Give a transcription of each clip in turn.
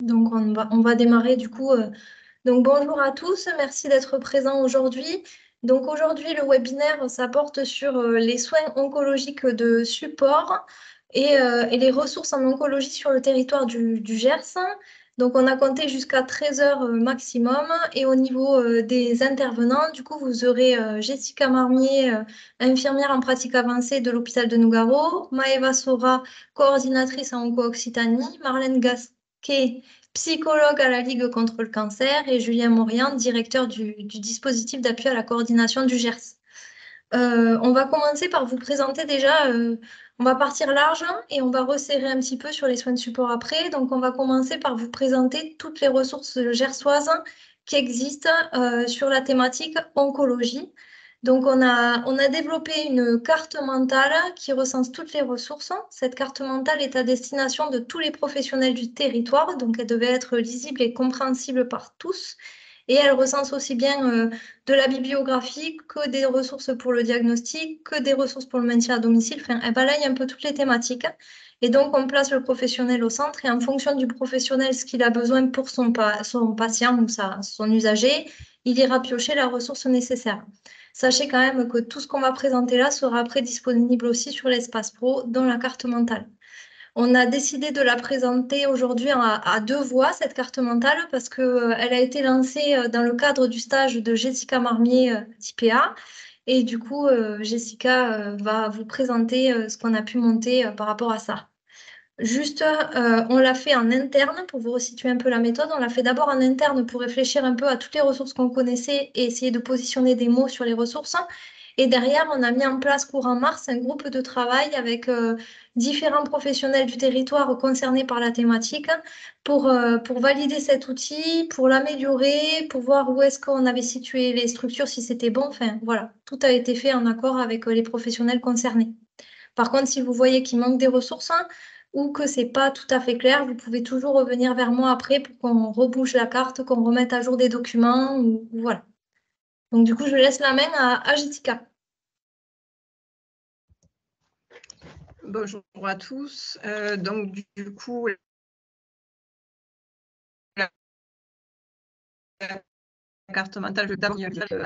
Donc, on va démarrer du coup. Donc, bonjour à tous, merci d'être présents aujourd'hui. Donc, aujourd'hui, le webinaire, ça porte sur les soins oncologiques de support et les ressources en oncologie sur le territoire du Gers. Donc, on a compté jusqu'à 13 heures maximum. Et au niveau des intervenants, du coup, vous aurez Jessica Marmier, infirmière en pratique avancée de l'hôpital de Nougaro, Maëva Sora, coordinatrice en Onco-Occitanie, Marlène Gasquet, psychologue à la Ligue contre le cancer, et Julien Morian, directeur du dispositif d'appui à la coordination du Gers. On va commencer par vous présenter déjà, on va partir large et on va resserrer un petit peu sur les soins de support après. Donc, on va commencer par vous présenter toutes les ressources gersoises qui existent sur la thématique oncologie. Donc, on a développé une carte mentale qui recense toutes les ressources. Cette carte mentale est à destination de tous les professionnels du territoire, donc elle devait être lisible et compréhensible par tous. Et elle recense aussi bien de la bibliographie que des ressources pour le diagnostic, que des ressources pour le maintien à domicile. Enfin, elle balaye un peu toutes les thématiques. Et donc, on place le professionnel au centre et en fonction du professionnel, ce qu'il a besoin pour son patient ou son usager, il ira piocher la ressource nécessaire. Sachez quand même que tout ce qu'on va présenter là sera après disponible aussi sur l'espace pro, dont la carte mentale. On a décidé de la présenter aujourd'hui à deux voix, cette carte mentale, parce qu'elle a été lancée dans le cadre du stage de Jessica Marmier d'IPA. Et du coup, Jessica va vous présenter ce qu'on a pu monter par rapport à ça. Juste, on l'a fait en interne pour vous resituer un peu la méthode. On l'a fait d'abord en interne pour réfléchir un peu à toutes les ressources qu'on connaissait et essayer de positionner des mots sur les ressources. Et derrière, on a mis en place courant mars un groupe de travail avec différents professionnels du territoire concernés par la thématique pour valider cet outil, pour l'améliorer, pour voir où est-ce qu'on avait situé les structures, si c'était bon. Enfin, voilà, tout a été fait en accord avec les professionnels concernés. Par contre, si vous voyez qu'il manque des ressources ou que c'est pas tout à fait clair, vous pouvez toujours revenir vers moi après pour qu'on rebouge la carte, qu'on remette à jour des documents. Ou voilà. Donc, du coup, je laisse la main à Jessica. Bonjour à tous. Donc, du coup, la carte mentale, je vais d'abord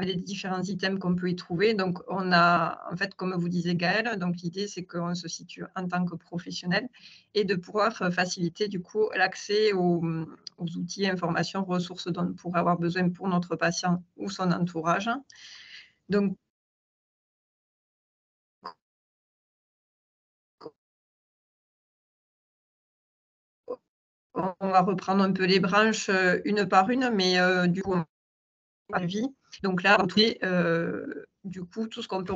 les différents items qu'on peut y trouver. Donc, on a, en fait, comme vous disait Gaëlle, donc l'idée, c'est qu'on se situe en tant que professionnel et de pouvoir faciliter, du coup, l'accès aux outils, informations, ressources dont on pourrait avoir besoin pour notre patient ou son entourage. Donc, on va reprendre un peu les branches une par une, mais du coup, vie. Donc là, du coup, tout ce qu'on peut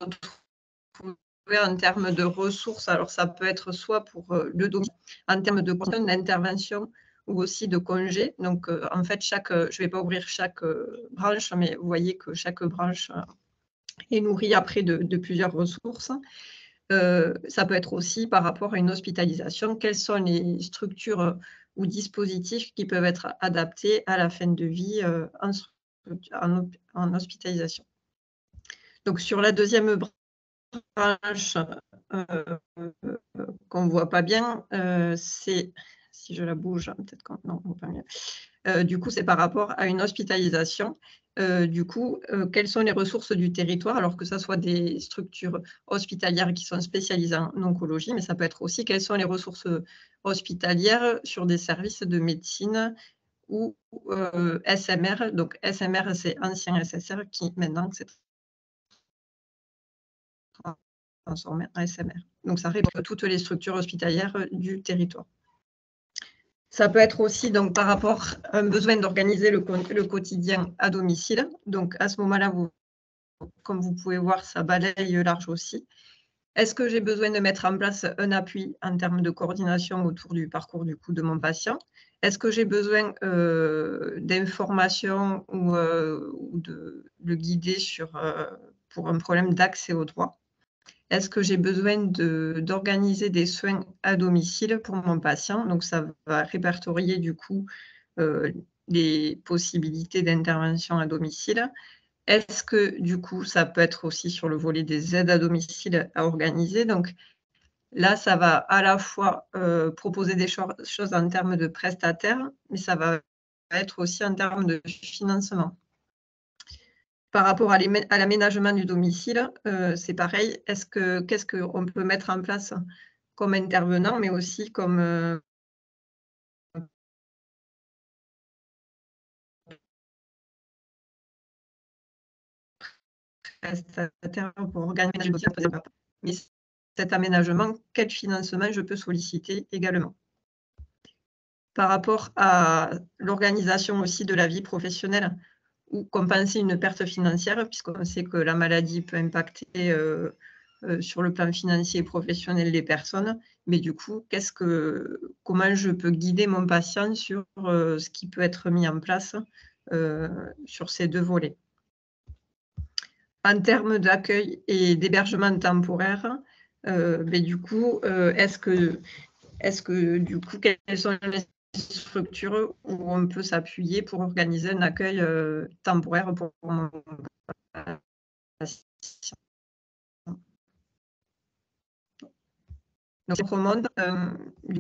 retrouver en termes de ressources, alors ça peut être soit pour le domicile, en termes de d'intervention ou aussi de congés. Donc, en fait, je ne vais pas ouvrir chaque branche, mais vous voyez que chaque branche est nourrie après de plusieurs ressources. Ça peut être aussi par rapport à une hospitalisation. Quelles sont les structures ou dispositifs qui peuvent être adaptés à la fin de vie en hospitalisation. Donc, sur la deuxième branche qu'on ne voit pas bien, c'est, si je la bouge, peut-être qu'on non, pas mieux. Du coup, c'est par rapport à une hospitalisation. Du coup, quelles sont les ressources du territoire, alors que ça soit des structures hospitalières qui sont spécialisées en oncologie, mais ça peut être aussi quelles sont les ressources hospitalières sur des services de médecine ou SMR. Donc, SMR, c'est ancien SSR qui, maintenant, c'est transformé en SMR. Donc, ça répond à toutes les structures hospitalières du territoire. Ça peut être aussi donc, par rapport à un besoin d'organiser le quotidien à domicile. Donc, à ce moment-là, comme vous pouvez voir, ça balaye large aussi. Est-ce que j'ai besoin de mettre en place un appui en termes de coordination autour du parcours du coup de mon patient? Est-ce que j'ai besoin d'informations ou de le guider pour un problème d'accès aux droits? Est-ce que j'ai besoin d'organiser des soins à domicile pour mon patient? Donc, ça va répertorier du coup les possibilités d'intervention à domicile. Est-ce que du coup, ça peut être aussi sur le volet des aides à domicile à organiser? Donc, Là, ça va à la fois proposer des choses en termes de prestataires, mais ça va être aussi en termes de financement. Par rapport à l'aménagement du domicile, c'est pareil. Qu'est-ce qu'on peut mettre en place comme intervenant, mais aussi comme prestataire pour organiser le domicile. Mais cet aménagement, quel financement je peux solliciter également? Par rapport à l'organisation aussi de la vie professionnelle ou compenser une perte financière, puisqu'on sait que la maladie peut impacter sur le plan financier et professionnel les personnes. Mais du coup, comment je peux guider mon patient sur ce qui peut être mis en place sur ces 2 volets? En termes d'accueil et d'hébergement temporaire, du coup, est-ce que du coup, quelles sont les structures où on peut s'appuyer pour organiser un accueil temporaire pour mon patient? Donc monde,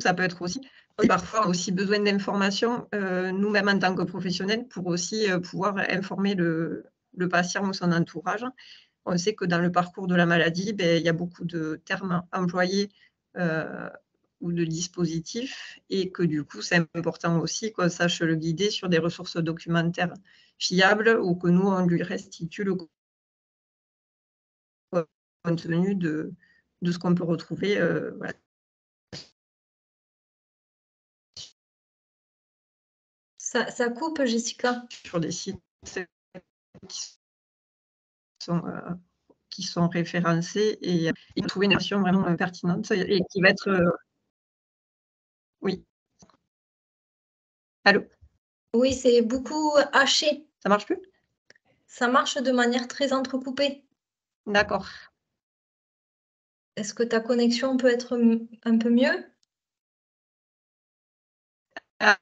ça peut être aussi parfois aussi besoin d'informations, nous-mêmes en tant que professionnels pour aussi, pouvoir informer le patient ou son entourage. On sait que dans le parcours de la maladie, il y a beaucoup de termes employés, ou de dispositifs et que du coup, c'est important aussi qu'on sache le guider sur des ressources documentaires fiables ou que nous, on lui restitue le contenu de ce qu'on peut retrouver, voilà, Ça coupe, Jessica. sur des sites qui sont, heu, qui sont référencés et trouver une version vraiment, pertinente et qui va être, oui. Allô? Oui, c'est beaucoup haché. Ça marche plus? Ça marche de manière très entrecoupée. D'accord. Est-ce que ta connexion peut être un peu mieux? Ah,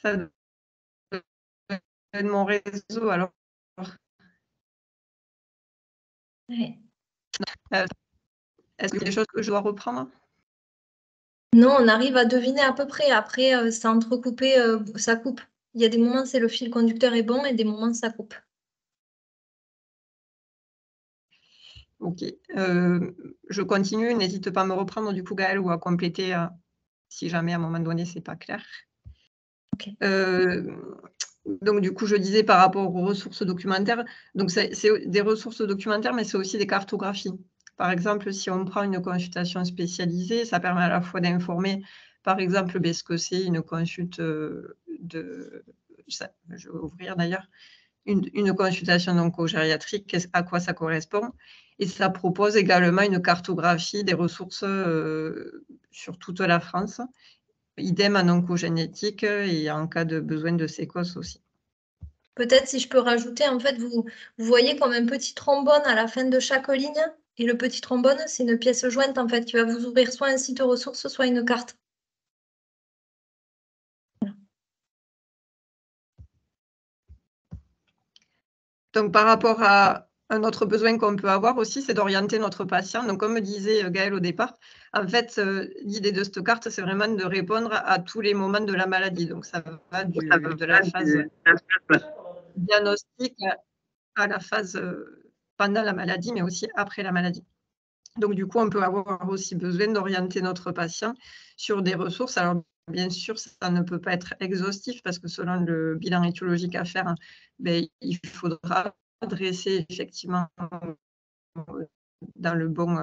ça doit être mon réseau alors. Ouais. Heu, est-ce qu'il y a des choses que je dois reprendre? Non, on arrive à deviner à peu près. Après, c'est entrecoupé, ça coupe. Il y a des moments, c'est le fil conducteur est bon et des moments, ça coupe. OK. Je continue, n'hésite pas à me reprendre du coup Gaëlle ou à compléter, si jamais à un moment donné c'est pas clair. OK. Donc du coup, je disais par rapport aux ressources documentaires, donc c'est des ressources documentaires, mais c'est aussi des cartographies. Par exemple, si on prend une consultation spécialisée, ça permet à la fois d'informer, par exemple, ce que c'est une consulte, je vais ouvrir d'ailleurs, une consultation oncogériatrique, à quoi ça correspond et ça propose également une cartographie des ressources, sur toute la France. Idem en oncogénétique, et en cas de besoin de séquence aussi. Peut-être si je peux rajouter, en fait, vous voyez comme un petit trombone à la fin de chaque ligne. Et le petit trombone, c'est une pièce jointe, en fait, qui va vous ouvrir soit un site ressources, soit une carte. Donc par rapport à un autre besoin qu'on peut avoir aussi, c'est d'orienter notre patient. Donc comme me disait, Gaëlle au départ, en fait, l'idée de cette carte, c'est vraiment de répondre à tous les moments de la maladie. Donc ça va de la phase diagnostic à la phase, pendant la maladie, mais aussi après la maladie. Donc du coup, on peut avoir aussi besoin d'orienter notre patient sur des ressources. Alors bien sûr, ça ne peut pas être exhaustif parce que selon le bilan étiologique à faire, il faudra dresser effectivement, dans le bon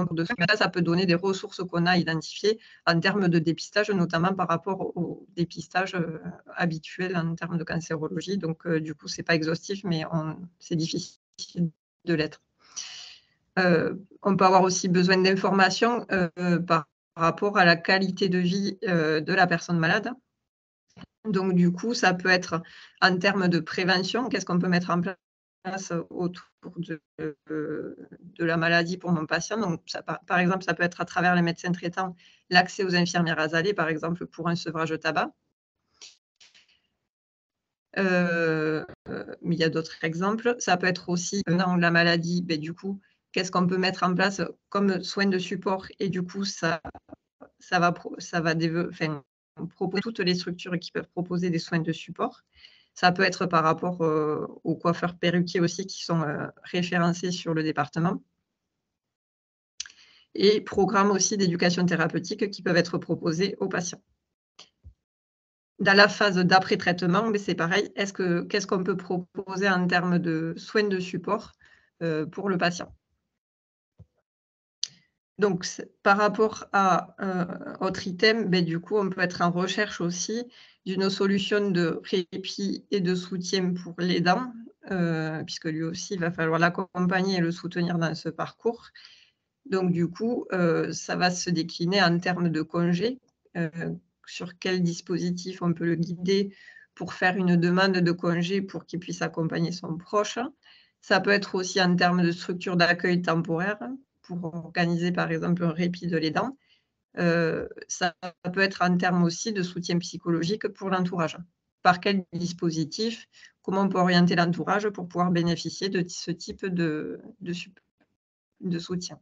cours de soins. Mais ça peut donner des ressources qu'on a identifiées en termes de dépistage, notamment par rapport au dépistage, habituel en termes de cancérologie. Donc du coup, c'est pas exhaustif, mais c'est difficile de l'être. On peut avoir aussi besoin d'informations, par rapport à la qualité de vie, de la personne malade. Donc du coup, ça peut être en termes de prévention, qu'est-ce qu'on peut mettre en place autour de la maladie pour mon patient? Donc ça par exemple, ça peut être à travers les médecins traitants, l'accès aux infirmières azalées, par exemple, pour un sevrage tabac. Mais il y a d'autres exemples. Ça peut être aussi, dans la maladie, du coup, qu'est-ce qu'on peut mettre en place comme soins de support. Et du coup, ça va proposer toutes les structures qui peuvent proposer des soins de support. Ça peut être par rapport aux coiffeurs perruquiers aussi qui sont référencés sur le département. Et programmes aussi d'éducation thérapeutique qui peuvent être proposés aux patients. Dans la phase d'après-traitement, c'est pareil, qu'est-ce qu'on peut proposer en termes de soins de support pour le patient? Donc, par rapport à autre item, du coup, on peut être en recherche aussi d'une solution de répit et de soutien pour l'aidant, puisque lui aussi, il va falloir l'accompagner et le soutenir dans ce parcours. Donc, du coup, ça va se décliner en termes de congés, sur quel dispositif on peut le guider pour faire une demande de congé pour qu'il puisse accompagner son proche. Ça peut être aussi en termes de structure d'accueil temporaire pour organiser, par exemple, un répit de l'aidant. Ça peut être en termes aussi de soutien psychologique pour l'entourage. Par quel dispositif? Comment on peut orienter l'entourage pour pouvoir bénéficier de ce type de soutien?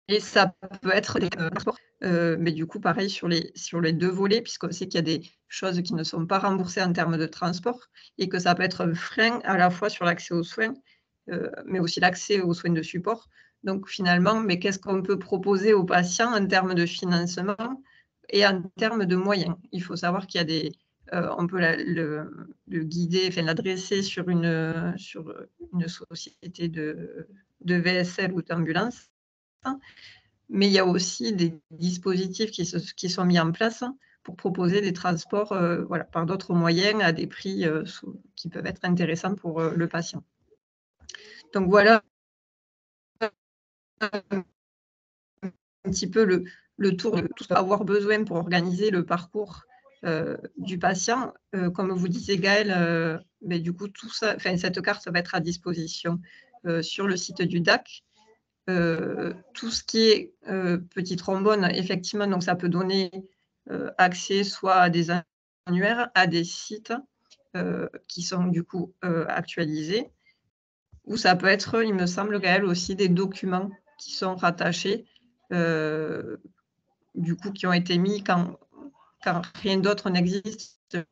Et ça peut être des transports, mais du coup, pareil sur les 2 volets, puisqu'on sait qu'il y a des choses qui ne sont pas remboursées en termes de transport et que ça peut être un frein à la fois sur l'accès aux soins, mais aussi l'accès aux soins de support. Donc finalement, mais qu'est-ce qu'on peut proposer aux patients en termes de financement et en termes de moyens? Il faut savoir qu'il y a des on peut le guider, enfin l'adresser sur une société de VSL ou d'ambulance. Mais il y a aussi des dispositifs qui sont mis en place pour proposer des transports voilà, par d'autres moyens à des prix qui peuvent être intéressants pour le patient. Donc voilà un petit peu le tour de tout ce qu'on va avoir besoin pour organiser le parcours du patient. Comme vous disiez Gaëlle, du coup, tout ça, cette carte va être à disposition sur le site du DAC. Tout ce qui est petit trombone, effectivement, donc ça peut donner accès soit à des annuaires, à des sites qui sont du coup actualisés, ou ça peut être, il me semble, Gaëlle, aussi des documents qui sont rattachés, du coup, qui ont été mis quand rien d'autre n'existe. Je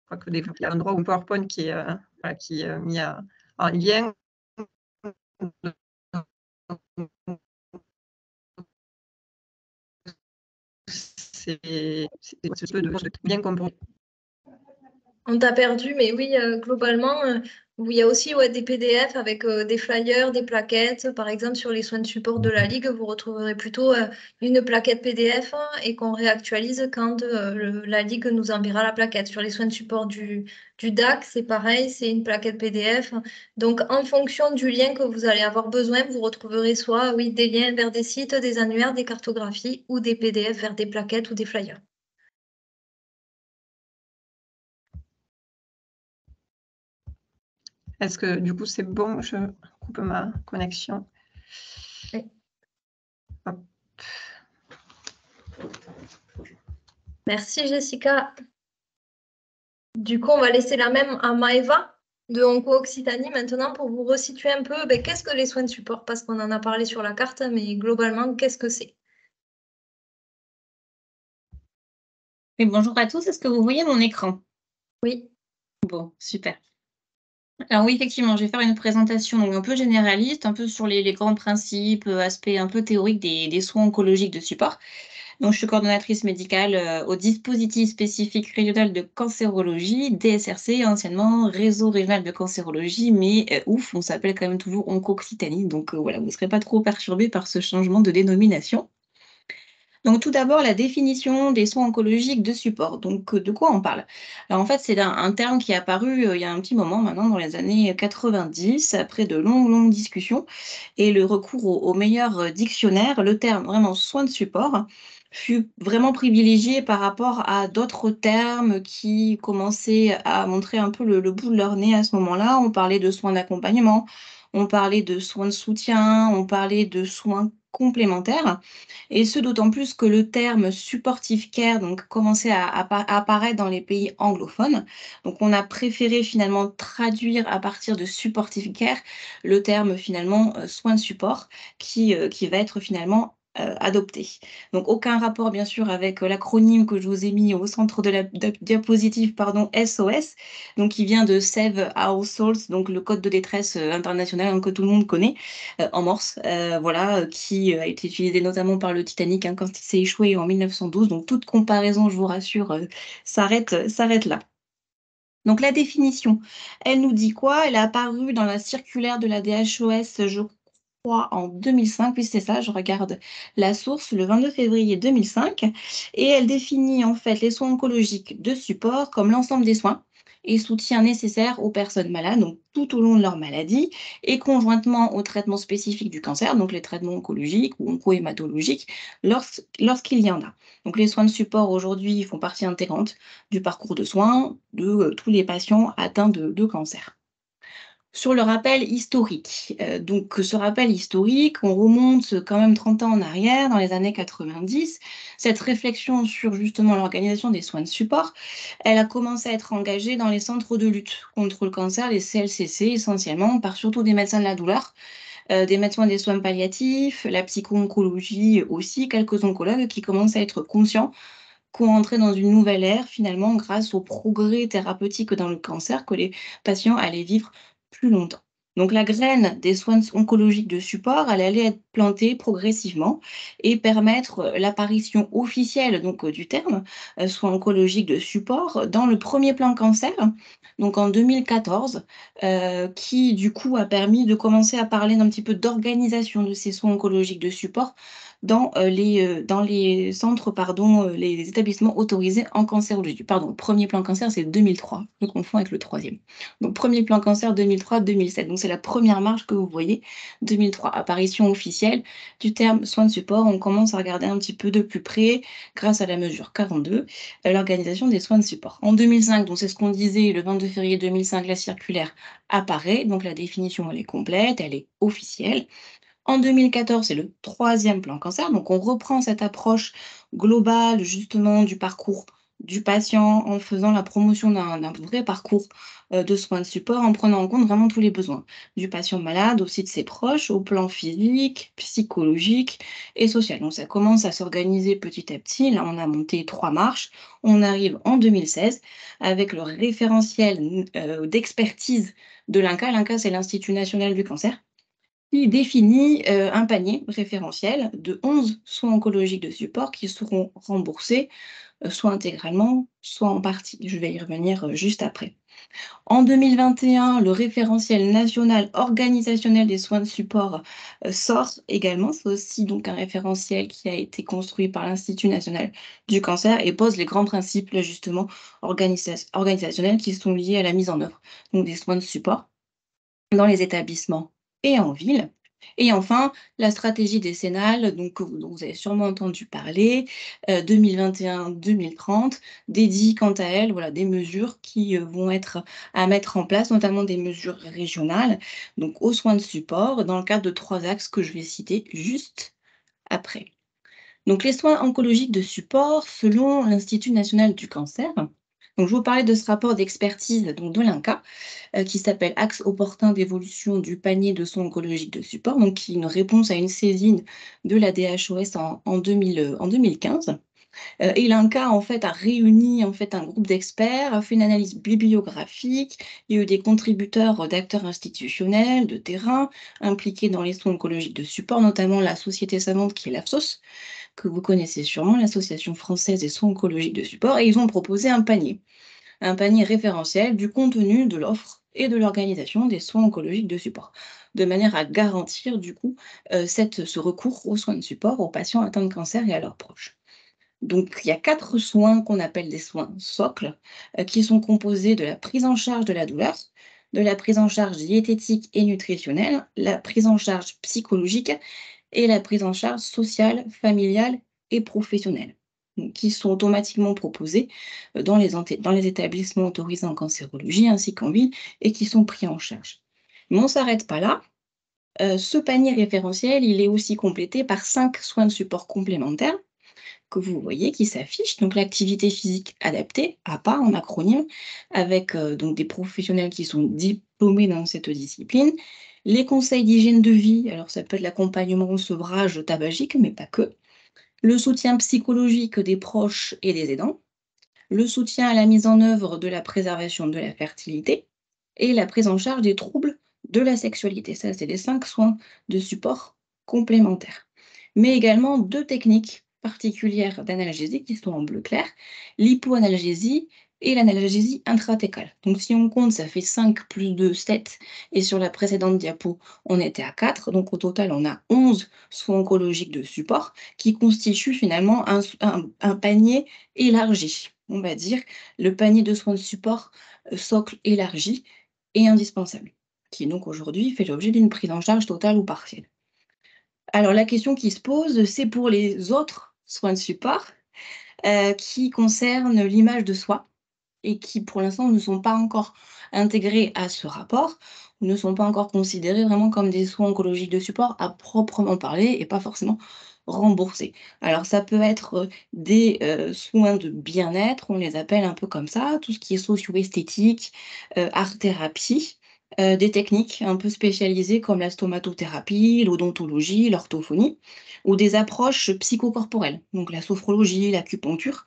crois que il y a un endroit où un PowerPoint qui est mis en lien. C'est bien compris. On t'a perdu, mais oui, globalement, il y a aussi des PDF avec des flyers, des plaquettes. Par exemple, sur les soins de support de la Ligue, vous retrouverez plutôt une plaquette PDF et qu'on réactualise quand la Ligue nous enverra la plaquette. Sur les soins de support du DAC, c'est pareil, c'est une plaquette PDF. Donc, en fonction du lien que vous allez avoir besoin, vous retrouverez soit des liens vers des sites, des annuaires, des cartographies ou des PDF vers des plaquettes ou des flyers. Est-ce que du coup c'est bon? Je coupe ma connexion. Oui. Hop. Merci Jessica. Du coup, on va laisser la même à Maëva de Onco-Occitanie maintenant pour vous resituer un peu qu'est-ce que les soins de support, parce qu'on en a parlé sur la carte, mais globalement, qu'est-ce que c'est? Oui, bonjour à tous, est-ce que vous voyez mon écran? Oui. Bon, super. Alors oui, effectivement, je vais faire une présentation donc un peu généraliste, un peu sur les grands principes, aspects un peu théoriques des soins oncologiques de support. Donc, je suis coordonnatrice médicale au dispositif spécifique régional de cancérologie, DSRC, anciennement Réseau régional de cancérologie, mais ouf, on s'appelle quand même toujours Onco-Occitanie, donc voilà, vous ne serez pas trop perturbés par ce changement de dénomination. Donc, tout d'abord, la définition des soins oncologiques de support. Donc, de quoi on parle? Alors, en fait, c'est un terme qui est apparu il y a un petit moment maintenant, dans les années 90, après de longues discussions et le recours au meilleur dictionnaire. Le terme vraiment soins de support fut vraiment privilégié par rapport à d'autres termes qui commençaient à montrer un peu le bout de leur nez à ce moment-là. On parlait de soins d'accompagnement, on parlait de soins de soutien, on parlait de soins complémentaires, et ce d'autant plus que le terme supportive care donc commençait à apparaître dans les pays anglophones. Donc on a préféré finalement traduire à partir de supportive care le terme finalement soins de support qui va être finalement adopté. Donc aucun rapport bien sûr avec l'acronyme que je vous ai mis au centre de la diapositive, pardon, SOS, donc qui vient de Save Our Souls, donc le code de détresse international que tout le monde connaît en morse, voilà, qui a été utilisé notamment par le Titanic quand il s'est échoué en 1912. Donc toute comparaison, je vous rassure, s'arrête là. Donc la définition, elle nous dit quoi? Elle est apparue dans la circulaire de la DHOS, je crois, en 2005. Oui, c'est ça, je regarde la source, le 22 février 2005. Et elle définit en fait les soins oncologiques de support comme l'ensemble des soins et soutiens nécessaires aux personnes malades, donc tout au long de leur maladie, et conjointement aux traitements spécifiques du cancer, donc les traitements oncologiques ou oncohématologiques, lorsqu'il y en a. Donc les soins de support aujourd'hui font partie intégrante du parcours de soins de tous les patients atteints de cancer. Sur le rappel historique, donc ce rappel historique, on remonte quand même 30 ans en arrière, dans les années 90. Cette réflexion sur justement l'organisation des soins de support, elle a commencé à être engagée dans les centres de lutte contre le cancer, les CLCC essentiellement, par surtout des médecins de la douleur, des médecins des soins palliatifs, la psycho-oncologie aussi, quelques oncologues qui commencent à être conscients qu'on entrait dans une nouvelle ère finalement grâce au progrès thérapeutique dans le cancer, que les patients allaient vivre plus longtemps. Donc la graine des soins oncologiques de support, elle allait être plantée progressivement et permettre l'apparition officielle donc du terme soins oncologiques de support dans le premier plan cancer, donc en 2014, qui du coup a permis de commencer à parler d'un petit peu d'organisation de ces soins oncologiques de support dans les centres, pardon, les établissements autorisés en cancérologie. Pardon, le premier plan cancer, c'est 2003. Je confonds avec le troisième. Donc, premier plan cancer 2003-2007. Donc, c'est la première marche que vous voyez. 2003, apparition officielle du terme soins de support. On commence à regarder un petit peu de plus près, grâce à la mesure 42, l'organisation des soins de support. En 2005, donc c'est ce qu'on disait, le 22 février 2005, la circulaire apparaît. Donc, la définition, elle est complète, elle est officielle. En 2014, c'est le troisième plan cancer. Donc, on reprend cette approche globale, justement, du parcours du patient en faisant la promotion d'un vrai parcours de soins de support, en prenant en compte vraiment tous les besoins du patient malade, aussi de ses proches, au plan physique, psychologique et social. Donc, ça commence à s'organiser petit à petit. Là, on a monté 3 marches. On arrive en 2016 avec le référentiel d'expertise de l'INCa. L'INCa, c'est l'Institut national du cancer, qui définit un panier référentiel de 11 soins oncologiques de support qui seront remboursés, soit intégralement, soit en partie. Je vais y revenir juste après. En 2021, le référentiel national organisationnel des soins de support sort également. C'est aussi donc un référentiel qui a été construit par l'Institut national du cancer et pose les grands principes justement organisationnels qui sont liés à la mise en œuvre donc, des soins de support dans les établissements et en ville. Et enfin, la stratégie décennale, donc, dont vous avez sûrement entendu parler, 2021-2030, dédie quant à elle voilà, des mesures qui vont être à mettre en place, notamment des mesures régionales, donc aux soins de support, dans le cadre de 3 axes que je vais citer juste après. Donc les soins oncologiques de support, selon l'Institut national du cancer, donc je vous parlais de ce rapport d'expertise de l'INCa, qui s'appelle Axe opportun d'évolution du panier de soins oncologiques de support, donc qui est une réponse à une saisine de la DHOS en 2015. Et l'INCa en fait a réuni en fait un groupe d'experts, a fait une analyse bibliographique. Il y a eu des contributeurs d'acteurs institutionnels, de terrain, impliqués dans les soins oncologiques de support, notamment la société savante qui est l'AFSOS, que vous connaissez sûrement, l'Association française des soins oncologiques de support, et ils ont proposé un panier référentiel du contenu de l'offre et de l'organisation des soins oncologiques de support, de manière à garantir du coup ce recours aux soins de support aux patients atteints de cancer et à leurs proches. Donc, il y a 4 soins qu'on appelle des soins socles, qui sont composés de la prise en charge de la douleur, de la prise en charge diététique et nutritionnelle, la prise en charge psychologique et la prise en charge sociale, familiale et professionnelle, donc qui sont automatiquement proposés dans les établissements autorisés en cancérologie ainsi qu'en ville et qui sont pris en charge. Mais on ne s'arrête pas là. Ce panier référentiel, il est aussi complété par 5 soins de support complémentaires que vous voyez qui s'affichent. Donc l'activité physique adaptée, APA en acronyme, avec donc des professionnels qui sont diplômés dans cette discipline. Les conseils d'hygiène de vie, alors ça peut être l'accompagnement au sevrage tabagique, mais pas que. Le soutien psychologique des proches et des aidants. Le soutien à la mise en œuvre de la préservation de la fertilité et la prise en charge des troubles de la sexualité. Ça, c'est les 5 soins de support complémentaires. Mais également 2 techniques particulières d'analgésie qui sont en bleu clair, l'hypoanalgésie et l'analgésie intrathecale. Donc si on compte, ça fait 5 plus 2, 7. Et sur la précédente diapo, on était à 4. Donc au total, on a 11 soins oncologiques de support qui constituent finalement un panier élargi. On va dire le panier de soins de support socle élargi et indispensable, qui donc aujourd'hui fait l'objet d'une prise en charge totale ou partielle. Alors la question qui se pose, c'est pour les autres soins de support qui concernent l'image de soi et qui pour l'instant ne sont pas encore intégrés à ce rapport, ou ne sont pas encore considérés vraiment comme des soins oncologiques de support à proprement parler et pas forcément remboursés. Alors ça peut être des soins de bien-être, on les appelle un peu comme ça, tout ce qui est socio-esthétique, art-thérapie, des techniques un peu spécialisées comme la stomatothérapie, l'odontologie, l'orthophonie, ou des approches psychocorporelles, donc la sophrologie, l'acupuncture,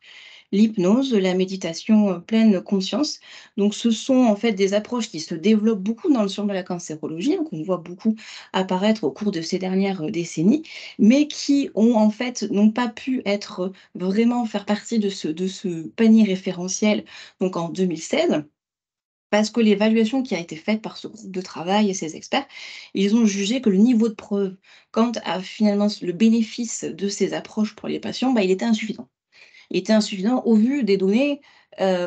l'hypnose, la méditation pleine conscience. Donc, ce sont en fait des approches qui se développent beaucoup dans le champ de la cancérologie, hein, qu'on voit beaucoup apparaître au cours de ces dernières décennies, mais qui ont en fait n'ont pas pu être vraiment faire partie de ce panier référentiel donc en 2016. Parce que l'évaluation qui a été faite par ce groupe de travail et ces experts, ils ont jugé que le niveau de preuve quant à finalement le bénéfice de ces approches pour les patients, bah, il était insuffisant. Il était insuffisant au vu des données,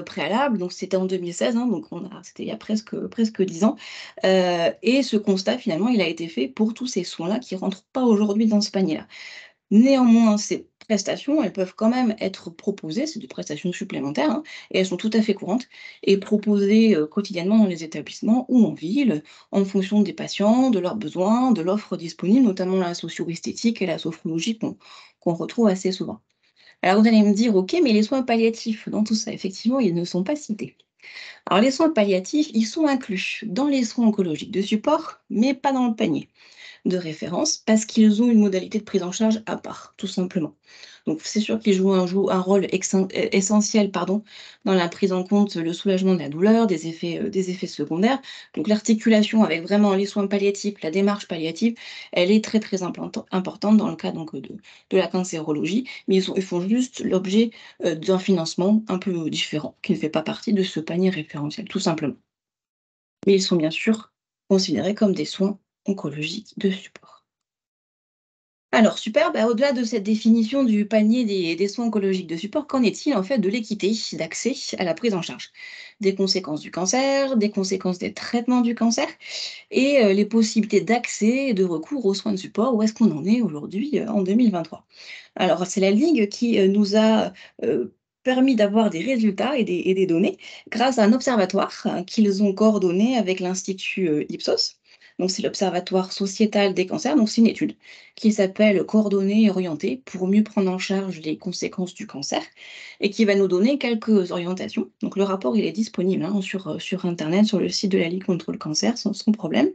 préalables, donc c'était en 2016, hein, donc c'était il y a presque 10 ans, et ce constat finalement, il a été fait pour tous ces soins-là qui rentrent pas aujourd'hui dans ce panier-là. Néanmoins, ces prestations, elles peuvent quand même être proposées, c'est des prestations supplémentaires, hein, et elles sont tout à fait courantes et proposées, quotidiennement dans les établissements ou en ville, en fonction des patients, de leurs besoins, de l'offre disponible, notamment la socio-esthétique et la sophrologie qu'on retrouve assez souvent. Alors vous allez me dire: «OK, mais les soins palliatifs dans tout ça?» Effectivement, ils ne sont pas cités. Alors les soins palliatifs, ils sont inclus dans les soins oncologiques de support, mais pas dans le panier de référence parce qu'ils ont une modalité de prise en charge à part, tout simplement. Donc c'est sûr qu'ils jouent un rôle essentiel pardon, dans la prise en compte, le soulagement de la douleur, des effets secondaires. Donc l'articulation avec vraiment les soins palliatifs, la démarche palliative, elle est très, très importante dans le cas donc, de la cancérologie, mais ils font juste l'objet, d'un financement un peu différent, qui ne fait pas partie de ce panier référentiel, tout simplement. Mais ils sont bien sûr considérés comme des soins oncologiques de support. Alors super, bah, au-delà de cette définition du panier des soins oncologiques de support, qu'en est-il en fait de l'équité d'accès à la prise en charge? Des conséquences du cancer, des conséquences des traitements du cancer et les possibilités d'accès et de recours aux soins de support. Où est-ce qu'on en est aujourd'hui en 2023? Alors c'est la Ligue qui nous a permis d'avoir des résultats et des données grâce à un observatoire qu'ils ont coordonné avec l'Institut Ipsos. Donc c'est l'Observatoire sociétal des cancers, donc c'est une étude qui s'appelle Coordonner et orienter pour mieux prendre en charge les conséquences du cancer et qui va nous donner quelques orientations. Donc le rapport, il est disponible hein, sur Internet, sur le site de la Ligue contre le cancer, sans problème.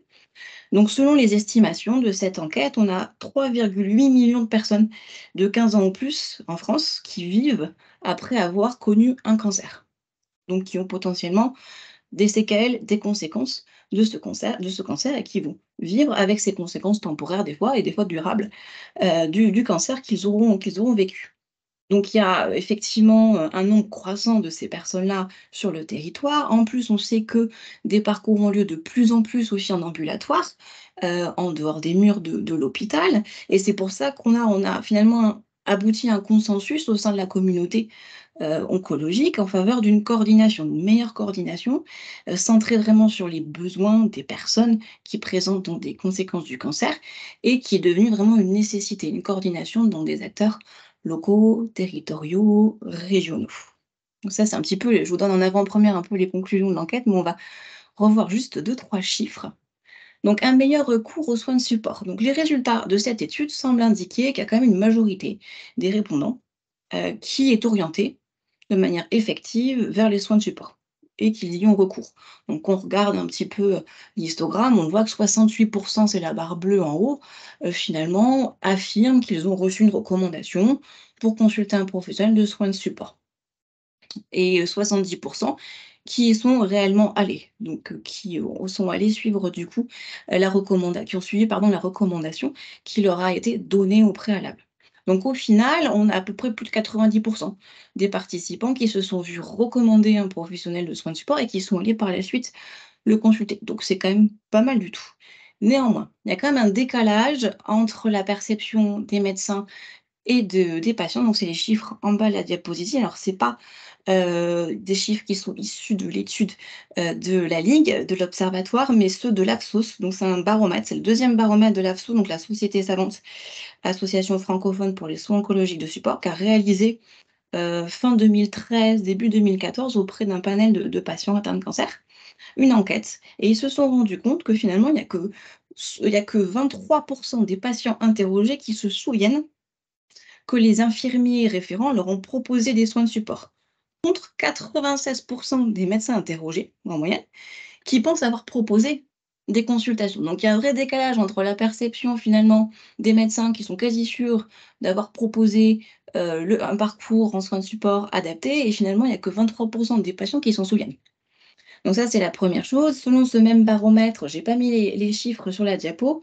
Donc selon les estimations de cette enquête, on a 3,8 millions de personnes de 15 ans ou plus en France qui vivent après avoir connu un cancer. Donc qui ont potentiellement des séquelles, des conséquences de ce cancer et qui vont vivre avec ces conséquences temporaires des fois et des fois durables du cancer qu'ils auront vécu. Donc il y a effectivement un nombre croissant de ces personnes-là sur le territoire. En plus, on sait que des parcours ont lieu de plus en plus aussi en ambulatoire, en dehors des murs de l'hôpital et c'est pour ça on a finalement abouti à un consensus au sein de la communauté, oncologique en faveur d'une coordination, d'une meilleure coordination, centrée vraiment sur les besoins des personnes qui présentent donc des conséquences du cancer et qui est devenue vraiment une nécessité, une coordination dans des acteurs locaux, territoriaux, régionaux. Donc ça, c'est un petit peu je vous donne en avant-première un peu les conclusions de l'enquête, mais on va revoir juste deux trois chiffres. Donc, un meilleur recours aux soins de support. Donc, les résultats de cette étude semblent indiquer qu'il y a quand même une majorité des répondants qui est orientée de manière effective vers les soins de support et qu'ils y ont recours. Donc, on regarde un petit peu l'histogramme, on voit que 68%, c'est la barre bleue en haut, finalement, affirment qu'ils ont reçu une recommandation pour consulter un professionnel de soins de support. Et 70% qui y sont réellement allés, donc qui sont allés suivre du coup qui ont suivi pardon, la recommandation qui leur a été donnée au préalable. Donc au final, on a à peu près plus de 90% des participants qui se sont vus recommander un professionnel de soins de support et qui sont allés par la suite le consulter. Donc c'est quand même pas mal du tout. Néanmoins, il y a quand même un décalage entre la perception des médecins et des patients. Donc c'est les chiffres en bas de la diapositive. Alors c'est pas des chiffres qui sont issus de l'étude de la Ligue, de l'Observatoire, mais ceux de l'AFSOS. Donc c'est un baromètre, c'est le deuxième baromètre de l'AFSOS, donc la Société savante, Association francophone pour les soins oncologiques de support, qui a réalisé fin 2013, début 2014, auprès d'un panel de patients atteints de cancer, une enquête. Et ils se sont rendus compte que finalement, il n'y a que 23% des patients interrogés qui se souviennent que les infirmiers référents leur ont proposé des soins de support, contre 96% des médecins interrogés, en moyenne, qui pensent avoir proposé des consultations. Donc il y a un vrai décalage entre la perception finalement des médecins qui sont quasi sûrs d'avoir proposé un parcours en soins de support adapté, et finalement il n'y a que 23% des patients qui s'en souviennent. Donc ça, c'est la première chose. Selon ce même baromètre, j'ai pas mis les chiffres sur la diapo,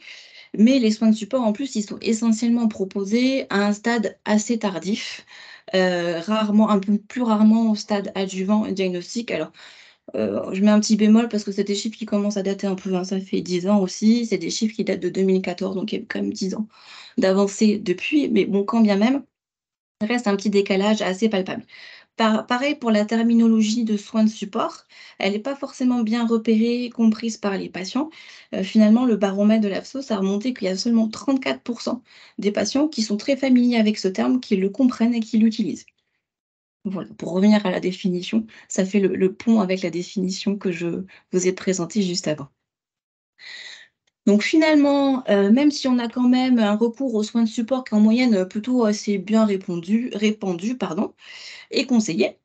mais les soins de support, en plus, ils sont essentiellement proposés à un stade assez tardif, rarement, un peu plus rarement au stade adjuvant et diagnostic. Alors, je mets un petit bémol parce que c'est des chiffres qui commencent à dater un peu, hein, ça fait 10 ans aussi. C'est des chiffres qui datent de 2014, donc il y a quand même 10 ans d'avancée depuis. Mais bon, quand bien même, il reste un petit décalage assez palpable. Pareil pour la terminologie de soins de support, elle n'est pas forcément bien repérée, comprise par les patients. Finalement, le baromètre de l'AFSOS a remonté qu'il y a seulement 34% des patients qui sont très familiers avec ce terme, qui le comprennent et qui l'utilisent. Voilà, pour revenir à la définition, ça fait le pont avec la définition que je vous ai présentée juste avant. Donc finalement, même si on a quand même un recours aux soins de support qui est en moyenne plutôt assez bien répandu, pardon, et conseillé,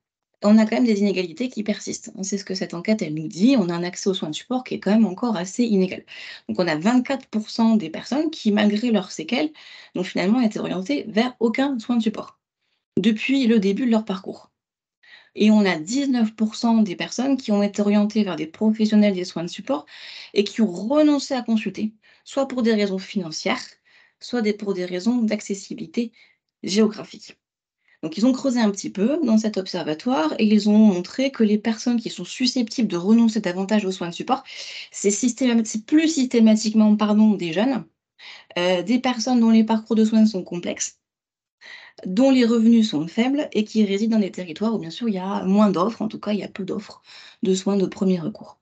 on a quand même des inégalités qui persistent. C'est ce que cette enquête, elle nous dit. On a un accès aux soins de support qui est quand même encore assez inégal. Donc on a 24% des personnes qui, malgré leurs séquelles, n'ont finalement été orientées vers aucun soin de support depuis le début de leur parcours. Et on a 19% des personnes qui ont été orientées vers des professionnels des soins de support et qui ont renoncé à consulter, soit pour des raisons financières, soit pour des raisons d'accessibilité géographique. Donc, ils ont creusé un petit peu dans cet observatoire et ils ont montré que les personnes qui sont susceptibles de renoncer davantage aux soins de support, c'est plus systématiquement des jeunes, des personnes dont les parcours de soins sont complexes, dont les revenus sont faibles et qui résident dans des territoires où, bien sûr, il y a moins d'offres, en tout cas, il y a peu d'offres de soins de premier recours.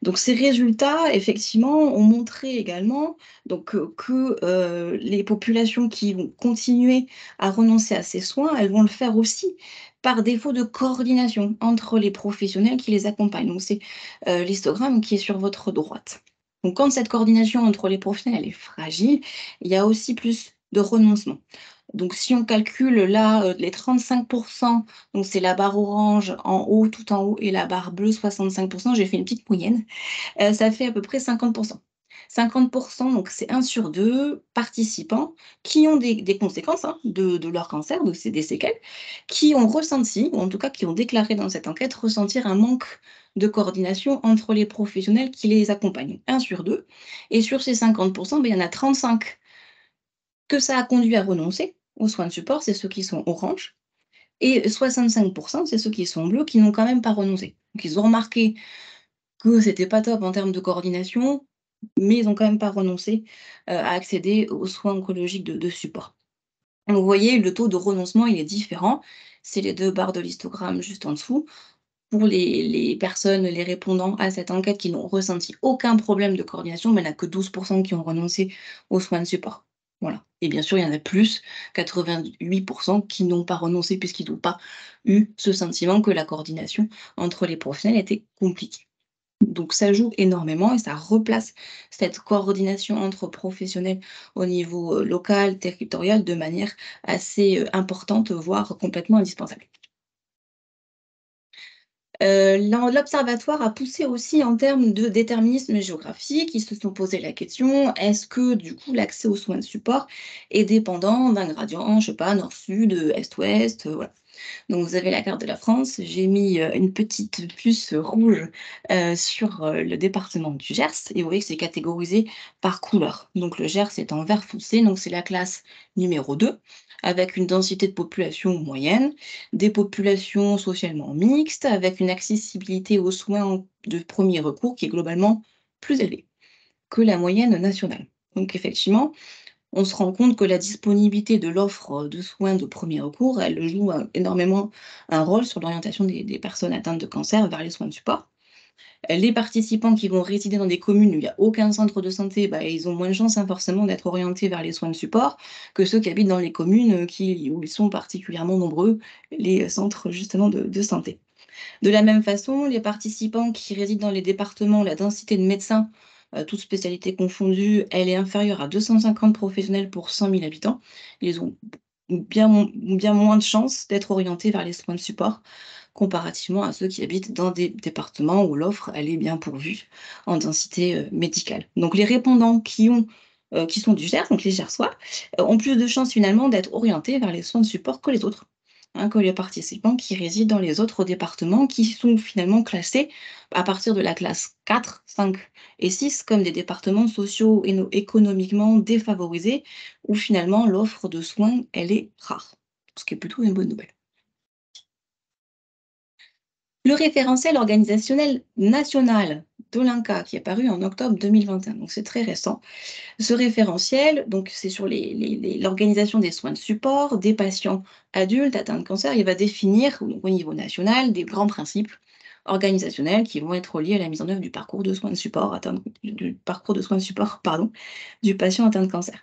Donc ces résultats, effectivement, ont montré également que les populations qui vont continuer à renoncer à ces soins, elles vont le faire aussi par défaut de coordination entre les professionnels qui les accompagnent. Donc c'est l'histogramme qui est sur votre droite. Donc quand cette coordination entre les professionnels est fragile, il y a aussi plus de renoncement. Donc si on calcule là les 35%, donc c'est la barre orange en haut, tout en haut, et la barre bleue, 65%, j'ai fait une petite moyenne, ça fait à peu près 50%. 50%, donc c'est 1 sur 2 participants qui ont des conséquences de leur cancer, donc c'est des séquelles, qui ont ressenti, ou en tout cas qui ont déclaré dans cette enquête, ressentir un manque de coordination entre les professionnels qui les accompagnent. 1 sur 2. Et sur ces 50%, il y en a 35 que ça a conduit à renoncer aux soins de support, c'est ceux qui sont orange, et 65%, c'est ceux qui sont bleus, qui n'ont quand même pas renoncé. Donc ils ont remarqué que c'était pas top en termes de coordination, mais ils n'ont quand même pas renoncé à accéder aux soins oncologiques de support. Donc vous voyez, le taux de renoncement, il est différent. C'est les 2 barres de l'histogramme juste en dessous. Pour les personnes, les répondants à cette enquête qui n'ont ressenti aucun problème de coordination, mais il n'y en a que 12% qui ont renoncé aux soins de support. Voilà. Et bien sûr, il y en a plus, 88%, qui n'ont pas renoncé puisqu'ils n'ont pas eu ce sentiment que la coordination entre les professionnels était compliquée. Donc, ça joue énormément et ça replace cette coordination entre professionnels au niveau local, territorial, de manière assez importante, voire complètement indispensable. L'observatoire a poussé aussi en termes de déterminisme géographique. Ils se sont posé la question, est-ce que du coup l'accès aux soins de support est dépendant d'un gradient, je sais pas, nord-sud, est-ouest, voilà. Donc vous avez la carte de la France, j'ai mis une petite puce rouge sur le département du Gers et vous voyez que c'est catégorisé par couleur. Donc le Gers est en vert foncé, donc c'est la classe numéro 2 avec une densité de population moyenne, des populations socialement mixtes, avec une accessibilité aux soins de premier recours qui est globalement plus élevée que la moyenne nationale. Donc effectivement, on se rend compte que la disponibilité de l'offre de soins de premier recours, elle joue énormément un rôle sur l'orientation des personnes atteintes de cancer vers les soins de support. Les participants qui vont résider dans des communes où il n'y a aucun centre de santé, bah, ils ont moins de chances forcément d'être orientés vers les soins de support que ceux qui habitent dans les communes où ils sont particulièrement nombreux, les centres justement de santé. De la même façon, les participants qui résident dans les départements où la densité de médecins, toutes spécialités confondues, elle est inférieure à 250 professionnels pour 100 000 habitants. Ils ont bien moins de chances d'être orientés vers les soins de support comparativement à ceux qui habitent dans des départements où l'offre, elle est bien pourvue en densité médicale. Donc les répondants qui sont du Gers, donc les Gersois, ont plus de chances finalement d'être orientés vers les soins de support que les autres, hein, que les participants qui résident dans les autres départements qui sont finalement classés à partir de la classe 4, 5 et 6 comme des départements sociaux et économiquement défavorisés où finalement l'offre de soins, elle est rare, ce qui est plutôt une bonne nouvelle. Le référentiel organisationnel national de l'INCa qui est paru en octobre 2021, donc c'est très récent. Ce référentiel, donc c'est sur l'organisation des soins de support des patients adultes atteints de cancer, il va définir au niveau national des grands principes organisationnels qui vont être liés à la mise en œuvre du parcours de soins de support du patient atteint de cancer.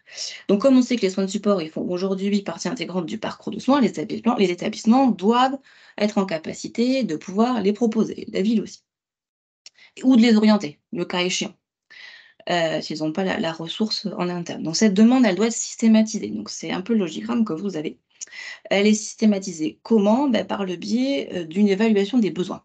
Donc comme on sait que les soins de support ils font aujourd'hui partie intégrante du parcours de soins, les établissements doivent être en capacité de pouvoir les proposer, la ville aussi, ou de les orienter, le cas échéant. S'ils n'ont pas la ressource en interne. Donc cette demande, elle doit être systématisée. Donc c'est un peu le logigramme que vous avez. Elle est systématisée comment? Par le biais d'une évaluation des besoins.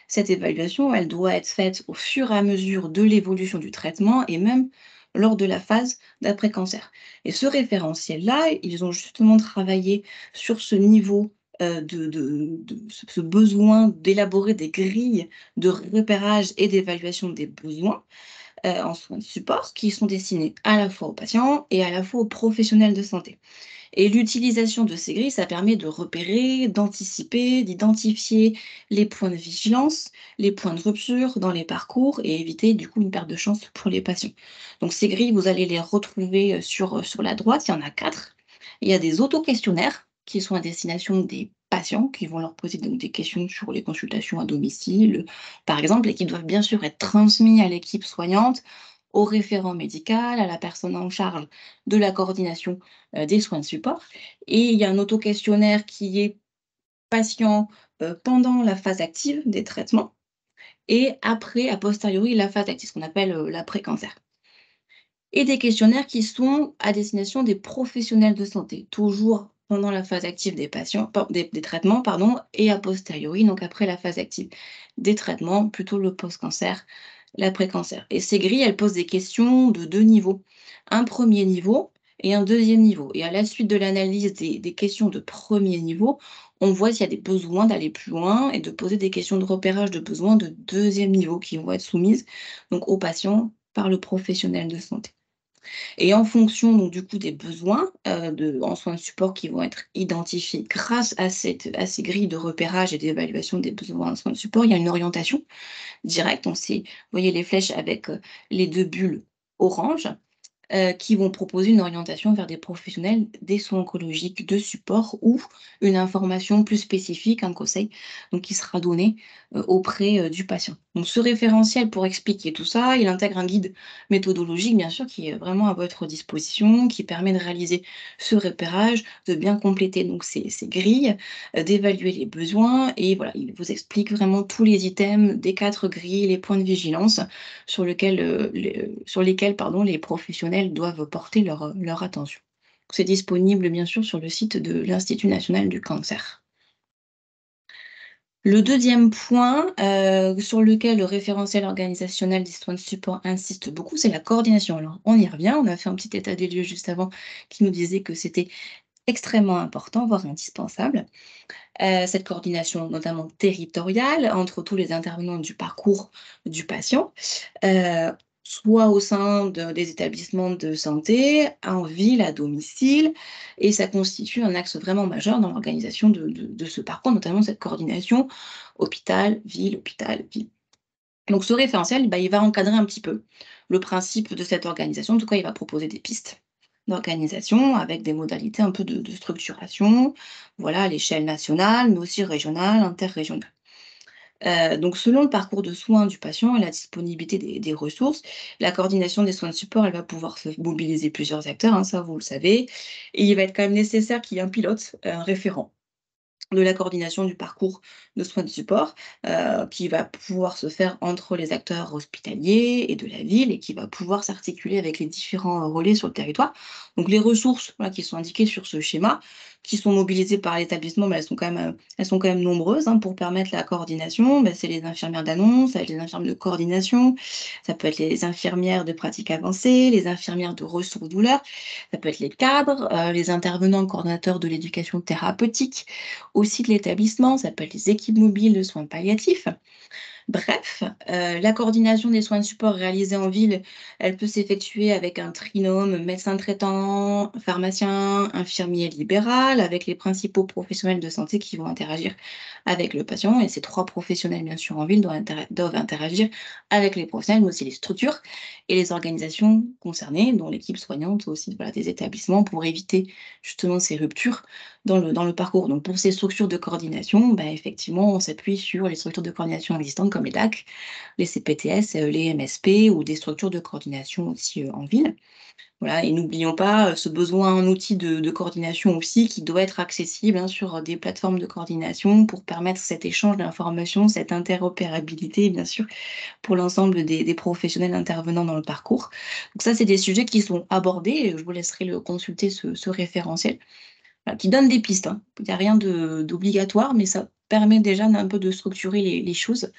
Cette évaluation, elle doit être faite au fur et à mesure de l'évolution du traitement et même lors de la phase d'après-cancer. Et ce référentiel-là, ils ont justement travaillé sur ce niveau ce besoin d'élaborer des grilles de repérage et d'évaluation des besoins en soins de support qui sont destinés à la fois aux patients et à la fois aux professionnels de santé. Et l'utilisation de ces grilles, ça permet de repérer, d'anticiper, d'identifier les points de vigilance, les points de rupture dans les parcours et éviter du coup une perte de chance pour les patients. Donc ces grilles, vous allez les retrouver sur la droite, il y en a 4. Il y a des auto-questionnaires qui sont à destination des patients, qui vont leur poser donc des questions sur les consultations à domicile, par exemple, et qui doivent bien sûr être transmis à l'équipe soignante, au référent médical, à la personne en charge de la coordination des soins de support. Et il y a un auto-questionnaire qui est patient pendant la phase active des traitements et après, a posteriori, la phase active, ce qu'on appelle l'après-cancer. Et des questionnaires qui sont à destination des professionnels de santé, toujours pendant la phase active des patients, des traitements, pardon, et a posteriori, donc après la phase active des traitements, plutôt le post-cancer, l'après-cancer. Et ces grilles, elles posent des questions de 2 niveaux. Un premier niveau et un deuxième niveau. Et à la suite de l'analyse des questions de premier niveau, on voit s'il y a des besoins d'aller plus loin et de poser des questions de repérage de besoins de deuxième niveau qui vont être soumises donc aux patients par le professionnel de santé. Et en fonction donc du coup des besoins en soins de support qui vont être identifiés grâce à ces grilles de repérage et d'évaluation des besoins en soins de support, il y a une orientation directe. Vous voyez les flèches avec les 2 bulles orange. qui vont proposer une orientation vers des professionnels des soins oncologiques de support ou une information plus spécifique, un conseil, donc qui sera donné auprès du patient. Donc ce référentiel, pour expliquer tout ça, il intègre un guide méthodologique, bien sûr, qui est vraiment à votre disposition, qui permet de réaliser ce repérage, de bien compléter donc ces grilles, d'évaluer les besoins, et voilà, il vous explique vraiment tous les items des 4 grilles, les points de vigilance sur lesquels pardon, les professionnels doivent porter leur attention. C'est disponible bien sûr sur le site de l'Institut national du cancer. Le deuxième point sur lequel le référentiel organisationnel des soins de support insiste beaucoup, c'est la coordination. Alors, on y revient, on a fait un petit état des lieux juste avant qui nous disait que c'était extrêmement important, voire indispensable. Cette coordination, notamment territoriale, entre tous les intervenants du parcours du patient, soit au sein des établissements de santé, en ville, à domicile, et ça constitue un axe vraiment majeur dans l'organisation de ce parcours, notamment cette coordination hôpital, ville. Donc ce référentiel, bah, il va encadrer un petit peu le principe de cette organisation. En tout cas, il va proposer des pistes d'organisation avec des modalités un peu de structuration, voilà, à l'échelle nationale, mais aussi régionale, interrégionale. Donc selon le parcours de soins du patient et la disponibilité des ressources, la coordination des soins de support, elle va pouvoir se mobiliser plusieurs acteurs, hein, ça vous le savez, et il va être quand même nécessaire qu'il y ait un pilote, un référent de la coordination du parcours de soins de support, qui va pouvoir se faire entre les acteurs hospitaliers et de la ville et qui va pouvoir s'articuler avec les différents relais sur le territoire. Donc les ressources, voilà, qui sont indiquées sur ce schéma, qui sont mobilisées par l'établissement, mais elles sont quand même nombreuses, hein, pour permettre la coordination. Bah, c'est les infirmières d'annonce, ça va être les infirmières de coordination, ça peut être les infirmières de pratique avancée, les infirmières de ressources douleurs, ça peut être les cadres, les intervenants coordonnateurs de l'éducation thérapeutique, aussi de l'établissement, ça peut être les équipes mobiles de soins palliatifs. Bref, la coordination des soins de support réalisés en ville, elle peut s'effectuer avec un trinôme médecin traitant, pharmacien, infirmier libéral, avec les principaux professionnels de santé qui vont interagir avec le patient. Et ces 3 professionnels, bien sûr, en ville, doivent interagir avec les professionnels, mais aussi les structures et les organisations concernées, dont l'équipe soignante aussi, voilà, des établissements, pour éviter justement ces ruptures dans le parcours. Donc pour ces structures de coordination, bah, effectivement, on s'appuie sur les structures de coordination existantes comme les DAC, les CPTS, les MSP ou des structures de coordination aussi en ville. Voilà, et n'oublions pas ce besoin en outil de coordination aussi qui doit être accessible, hein, sur des plateformes de coordination pour permettre cet échange d'informations, cette interopérabilité, bien sûr, pour l'ensemble des professionnels intervenant dans le parcours. Donc ça, c'est des sujets qui sont abordés, et je vous laisserai le consulter ce référentiel. Voilà, qui donne des pistes, hein. Il n'y a rien d'obligatoire, mais ça permet déjà d'un peu de structurer les choses,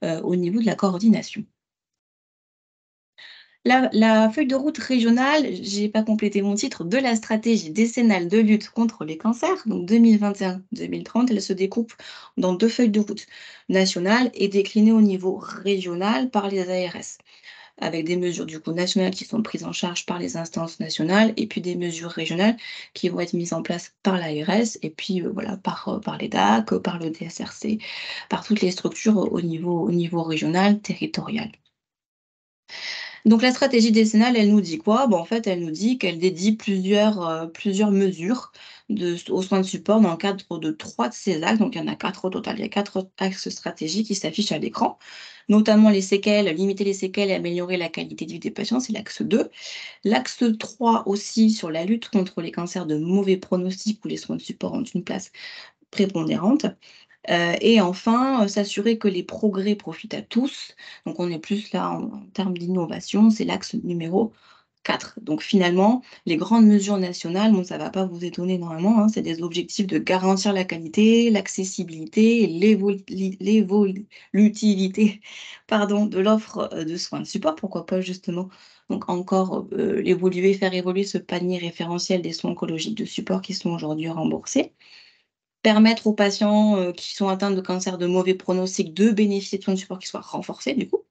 au niveau de la coordination. La feuille de route régionale, j'ai pas complété mon titre, de la stratégie décennale de lutte contre les cancers, donc 2021-2030, elle se découpe dans 2 feuilles de route nationales et déclinées au niveau régional par les ARS, avec des mesures du coup nationales qui sont prises en charge par les instances nationales et puis des mesures régionales qui vont être mises en place par l'ARS et puis voilà, par les DAC, par le DSRC, par toutes les structures au niveau régional, territorial. Donc la stratégie décennale, elle nous dit quoi? Bon, en fait, elle nous dit qu'elle dédie plusieurs mesures aux soins de support dans le cadre de 3 de ces axes. Donc il y en a 4 au total. Il y a 4 axes stratégiques qui s'affichent à l'écran, notamment les séquelles, limiter les séquelles et améliorer la qualité de vie des patients, c'est l'axe 2. L'axe 3 aussi sur la lutte contre les cancers de mauvais pronostic où les soins de support ont une place prépondérante. Et enfin, s'assurer que les progrès profitent à tous. Donc on est plus là en termes d'innovation, c'est l'axe numéro 4. Donc finalement, les grandes mesures nationales, bon, ça ne va pas vous étonner normalement, hein, c'est des objectifs de garantir la qualité, l'accessibilité et l'évolutivité pardon, de l'offre, de soins de support. Pourquoi pas justement donc encore, faire évoluer ce panier référentiel des soins oncologiques de support qui sont aujourd'hui remboursés. Permettre aux patients, qui sont atteints de cancer de mauvais pronostic de bénéficier de soins de support qui soient renforcés du coup.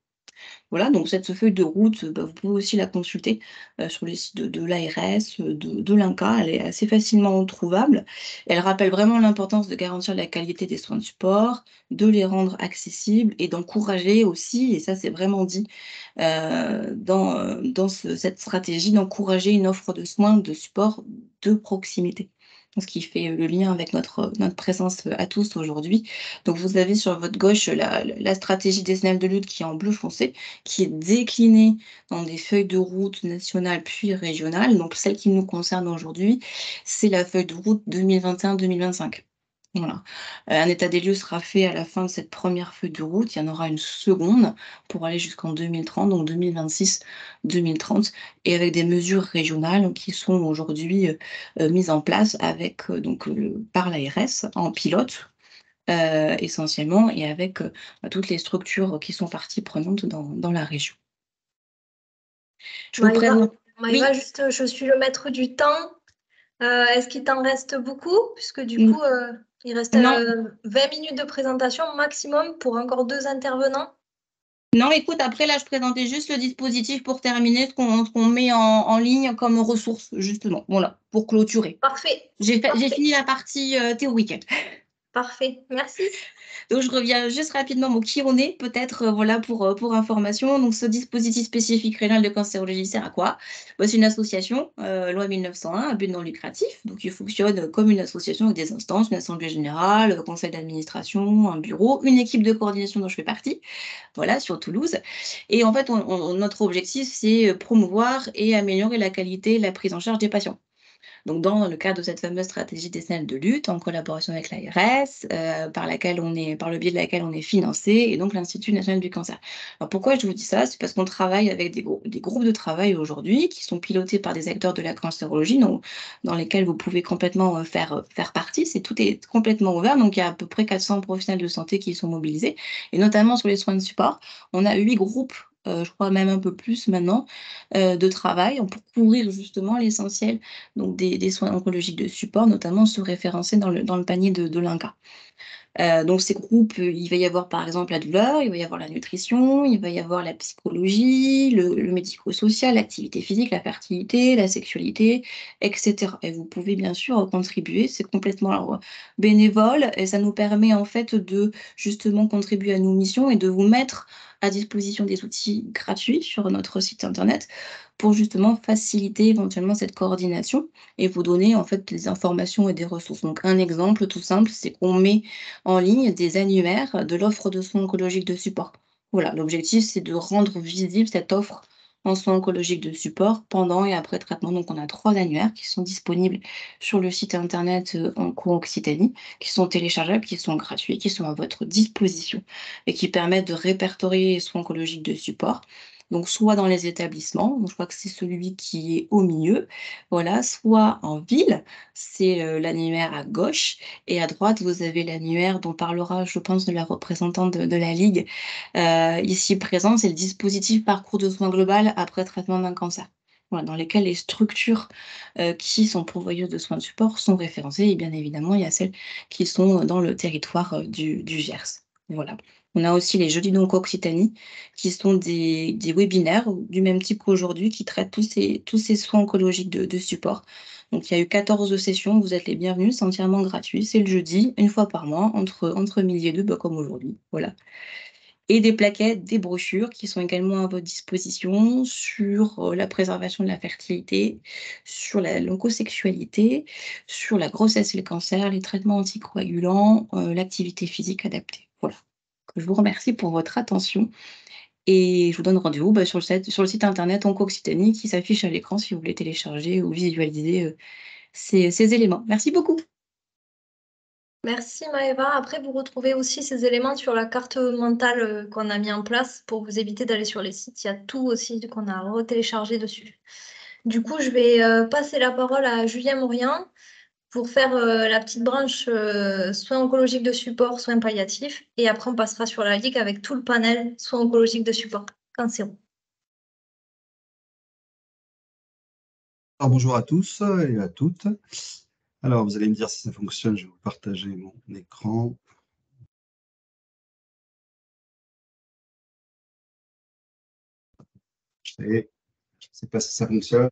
Voilà, donc cette feuille de route, vous pouvez aussi la consulter sur les sites de l'ARS, de l'INCa. Elle est assez facilement trouvable. Elle rappelle vraiment l'importance de garantir la qualité des soins de support, de les rendre accessibles et d'encourager aussi, et ça c'est vraiment dit dans cette stratégie, d'encourager une offre de soins de support de proximité. Ce qui fait le lien avec notre présence à tous aujourd'hui. Donc vous avez sur votre gauche la stratégie décennale de lutte qui est en bleu foncé, qui est déclinée dans des feuilles de route nationales puis régionales. Donc celle qui nous concerne aujourd'hui, c'est la feuille de route 2021-2025. Voilà. Un état des lieux sera fait à la fin de cette première feuille de route. Il y en aura une seconde pour aller jusqu'en 2030, donc 2026-2030, et avec des mesures régionales qui sont aujourd'hui mises en place avec, par l'ARS en pilote. Essentiellement, et avec toutes les structures qui sont parties prenantes dans la région. Je vous Maëva, présente. Maëva, Oui, juste, je suis le maître du temps. Est-ce qu'il t'en reste beaucoup? Puisque du n- coup, il reste non, 20 minutes de présentation maximum pour encore 2 intervenants. non, écoute, après là, je présentais juste le dispositif pour terminer, ce qu'on met en ligne comme ressource, justement. Voilà, pour clôturer. Parfait, J'ai parfait, fini la partie théorique. parfait. Merci. Donc, je reviens juste rapidement, qui on est, peut-être, voilà, pour information. Donc, ce dispositif spécifique régional de cancérologie sert à quoi? C'est une association, loi 1901, à but non lucratif. Donc, il fonctionne comme une association avec des instances, une assemblée générale, conseil d'administration, un bureau, une équipe de coordination dont je fais partie, voilà, sur Toulouse. Et en fait, notre objectif, c'est promouvoir et améliorer la qualité et la prise en charge des patients. Donc, dans le cadre de cette fameuse stratégie décennale de lutte, en collaboration avec l'ARS, par le biais de laquelle on est financé, et donc l'Institut national du cancer. Alors, pourquoi je vous dis ça? C'est parce qu'on travaille avec des groupes de travail aujourd'hui qui sont pilotés par des acteurs de la cancérologie, dans lesquels vous pouvez complètement faire partie. Tout est complètement ouvert. Donc, il y a à peu près 400 professionnels de santé qui sont mobilisés, et notamment sur les soins de support. On a 8 groupes, je crois même un peu plus maintenant, de travail pour couvrir justement l'essentiel donc des soins oncologiques de support, notamment ceux référencés dans le panier de l'INCa. Donc ces groupes, il va y avoir par exemple la douleur, il va y avoir la nutrition, il va y avoir la psychologie, le médico-social, l'activité physique, la fertilité, la sexualité, et cetera. Et vous pouvez bien sûr contribuer, c'est complètement alors, bénévole et ça nous permet en fait de justement contribuer à nos missions et de vous mettre à disposition des outils gratuits sur notre site internet pour justement faciliter éventuellement cette coordination et vous donner en fait des informations et des ressources. Donc un exemple tout simple, c'est qu'on met en ligne des annuaires de l'offre de soins oncologiques de support. Voilà, l'objectif, c'est de rendre visible cette offre en soins oncologiques de support pendant et après traitement. Donc, on a 3 annuaires qui sont disponibles sur le site internet Onco-Occitanie, qui sont téléchargeables, qui sont gratuits, qui sont à votre disposition et qui permettent de répertorier les soins oncologiques de support. Donc, soit dans les établissements, donc je crois que c'est celui qui est au milieu, voilà, soit en ville, c'est l'annuaire à gauche, et à droite, vous avez l'annuaire dont parlera, je pense, de la représentante de la Ligue ici présente, c'est le dispositif parcours de soins global après traitement d'un cancer. Voilà, dans lesquels les structures qui sont pourvoyeuses de soins de support sont référencées, et bien évidemment, il y a celles qui sont dans le territoire du Gers. Voilà. On a aussi les jeudis d'Onco-Occitanie, qui sont des webinaires du même type qu'aujourd'hui, qui traitent tous ces soins oncologiques de support. Donc, il y a eu 14 sessions, vous êtes les bienvenus, c'est entièrement gratuit. C'est le jeudi, une fois par mois, entre midi et deux, comme aujourd'hui. Voilà. Et des plaquettes, des brochures qui sont également à votre disposition sur la préservation de la fertilité, sur l'oncosexualité, sur la grossesse et le cancer, les traitements anticoagulants, l'activité physique adaptée. Voilà. Je vous remercie pour votre attention et je vous donne rendez-vous sur le site internet Onco-Occitanie qui s'affiche à l'écran si vous voulez télécharger ou visualiser ces éléments. Merci beaucoup. Merci Maëva. Après, vous retrouvez aussi ces éléments sur la carte mentale qu'on a mis en place pour vous éviter d'aller sur les sites. Il y a tout aussi qu'on a retéléchargé dessus. Du coup, je vais passer la parole à Julien Maurian pour faire la petite branche soins oncologiques de support, soins palliatifs. Et après, on passera sur la Ligue avec tout le panel soins oncologiques de support, cancéro. Alors, bonjour à tous et à toutes. Alors, vous allez me dire si ça fonctionne. Je vais vous partager mon écran. Et je ne sais pas si ça fonctionne.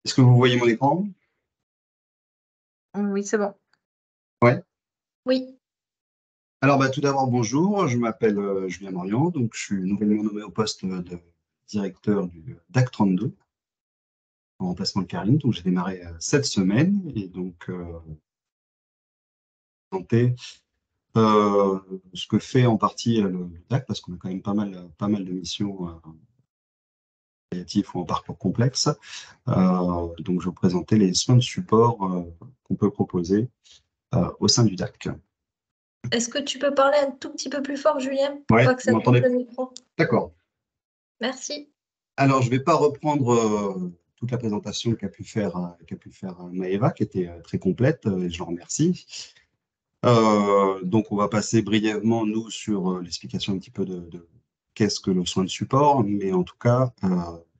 Est-ce que vous voyez mon écran? Oui, c'est bon. Ouais. Oui. Alors, tout d'abord, bonjour. Je m'appelle Julien Morian. Donc, je suis nouvellement nommé au poste de directeur du DAC 32 en remplacement de Karine. Donc, j'ai démarré cette semaine et donc présenter ce que fait en partie le DAC parce qu'on a quand même pas mal de missions ou en parcours complexe. Donc, je vais vous présenter les soins de support qu'on peut proposer au sein du DAC. Est-ce que tu peux parler un tout petit peu plus fort, Julien, pour Ouais, pas que ça vous coupe m'entendez? le micro? D'accord. Merci. Alors, je ne vais pas reprendre toute la présentation qu'a pu faire Maëva, qui était très complète, et je l'en remercie. Donc, on va passer brièvement, nous, sur l'explication un petit peu de qu'est-ce que le soin de support, mais en tout cas,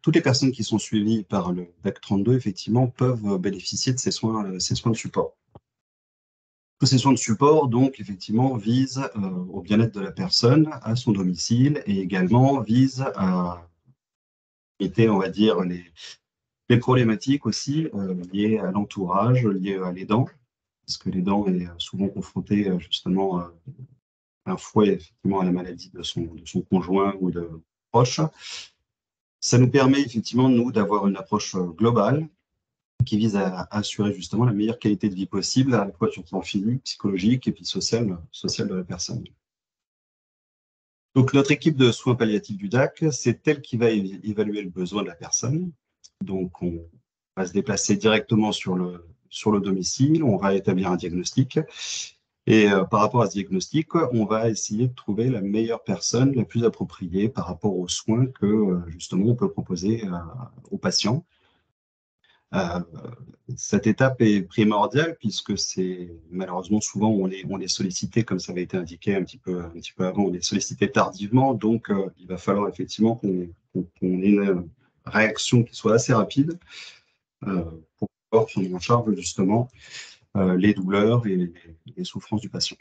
toutes les personnes qui sont suivies par le DAC 32, effectivement, peuvent bénéficier de ces soins de support. Tous ces soins de support, donc, effectivement, visent au bien-être de la personne, à son domicile, et également visent à éviter, on va dire, les problématiques aussi liées à l'entourage, liées à l'aidant, parce que l'aidant est souvent confronté justement un fouet effectivement à la maladie de son conjoint ou de proche. Ça nous permet effectivement, nous, d'avoir une approche globale qui vise à assurer justement la meilleure qualité de vie possible, à la fois sur le plan physique, psychologique et puis social de la personne. Donc, notre équipe de soins palliatifs du DAC, c'est elle qui va évaluer le besoin de la personne. Donc, on va se déplacer directement sur le domicile, on va établir un diagnostic. Et par rapport à ce diagnostic, on va essayer de trouver la meilleure personne, la plus appropriée par rapport aux soins que justement on peut proposer aux patients. Cette étape est primordiale puisque c'est malheureusement souvent on est sollicité, comme ça avait été indiqué un petit peu avant, on est sollicité tardivement, donc il va falloir effectivement qu'on ait une réaction qui soit assez rapide pour pouvoir prendre en charge justement les douleurs et les souffrances du patient.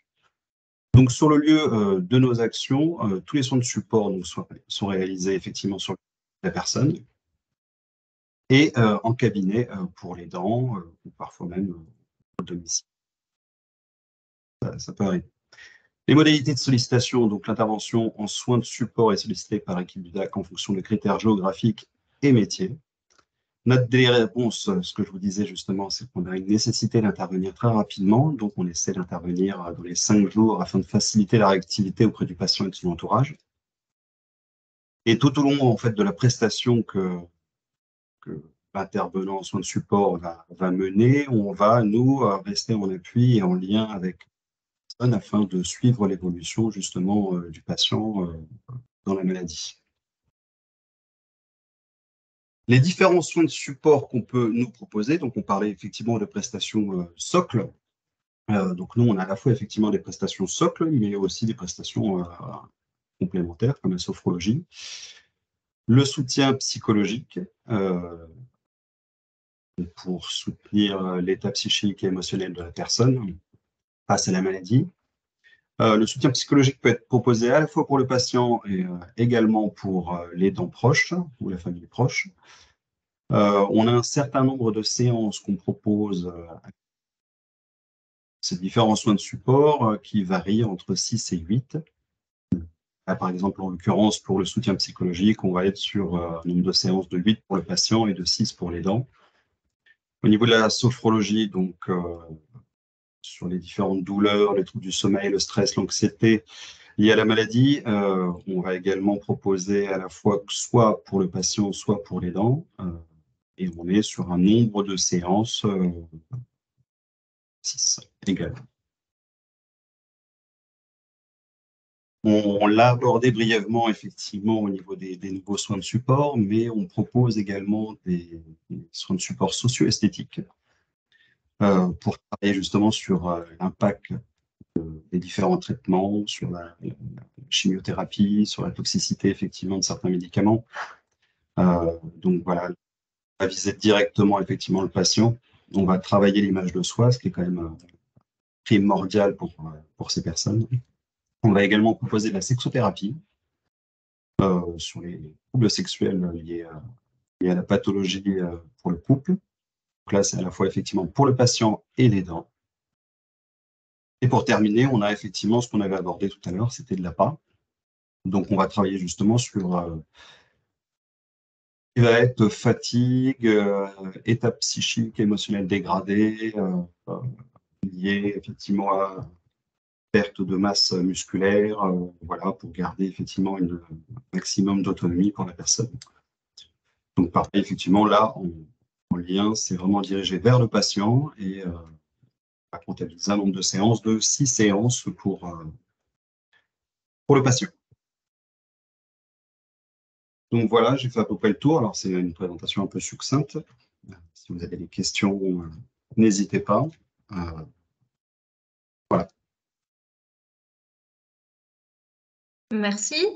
Donc sur le lieu de nos actions, tous les soins de support donc, sont réalisés effectivement sur la personne. Et en cabinet pour les dents, ou parfois même au domicile. Ça peut arriver. Les modalités de sollicitation, donc l'intervention en soins de support est sollicitée par l'équipe du DAC en fonction de critères géographiques et métiers. Notre délai de réponse, ce que je vous disais justement, c'est qu'on a une nécessité d'intervenir très rapidement, donc on essaie d'intervenir dans les 5 jours afin de faciliter la réactivité auprès du patient et de son entourage. Et tout au long en fait, de la prestation que l'intervenant en soins de support va mener, on va, nous, rester en appui et en lien avec la personne afin de suivre l'évolution justement du patient dans la maladie. Les différents soins de support qu'on peut nous proposer, donc on parlait effectivement de prestations socles. Donc nous, on a à la fois effectivement des prestations socles, mais aussi des prestations complémentaires comme la sophrologie. Le soutien psychologique, pour soutenir l'état psychique et émotionnel de la personne face à la maladie. Le soutien psychologique peut être proposé à la fois pour le patient et également pour l'aidant proche ou la famille proche. On a un certain nombre de séances qu'on propose ces différents soins de support qui varient entre 6 et 8. Là, par exemple, en l'occurrence, pour le soutien psychologique, on va être sur un nombre de séances de 8 pour le patient et de 6 pour l'aidant. Au niveau de la sophrologie, donc sur les différentes douleurs, les troubles du sommeil, le stress, l'anxiété liés à la maladie, on va également proposer à la fois soit pour le patient, soit pour l'aidant. Et on est sur un nombre de séances 6 également. On l'a abordé brièvement, effectivement, au niveau des nouveaux soins de support, mais on propose également des soins de support socio-esthétiques pour travailler justement sur l'impact des différents traitements, sur la chimiothérapie, sur la toxicité, effectivement, de certains médicaments. Donc voilà, on va viser directement, effectivement, le patient. On va travailler l'image de soi, ce qui est quand même primordial pour ces personnes. On va également proposer de la sexothérapie, sur les troubles sexuels liés à la pathologie pour le couple. Donc là, c'est à la fois effectivement pour le patient et l'aidant. Et pour terminer, on a effectivement ce qu'on avait abordé tout à l'heure, c'était de l'APA. Donc, on va travailler justement sur qui va être fatigue, état psychique, émotionnel dégradé, lié effectivement à perte de masse musculaire, voilà, pour garder effectivement un maximum d'autonomie pour la personne. Donc, pareil, effectivement, là, en lien, c'est vraiment dirigé vers le patient et on va comptabiliser un nombre de séances de 6 séances pour le patient. Donc voilà, j'ai fait à peu près le tour. Alors, c'est une présentation un peu succincte. Si vous avez des questions, n'hésitez pas. Voilà. Merci.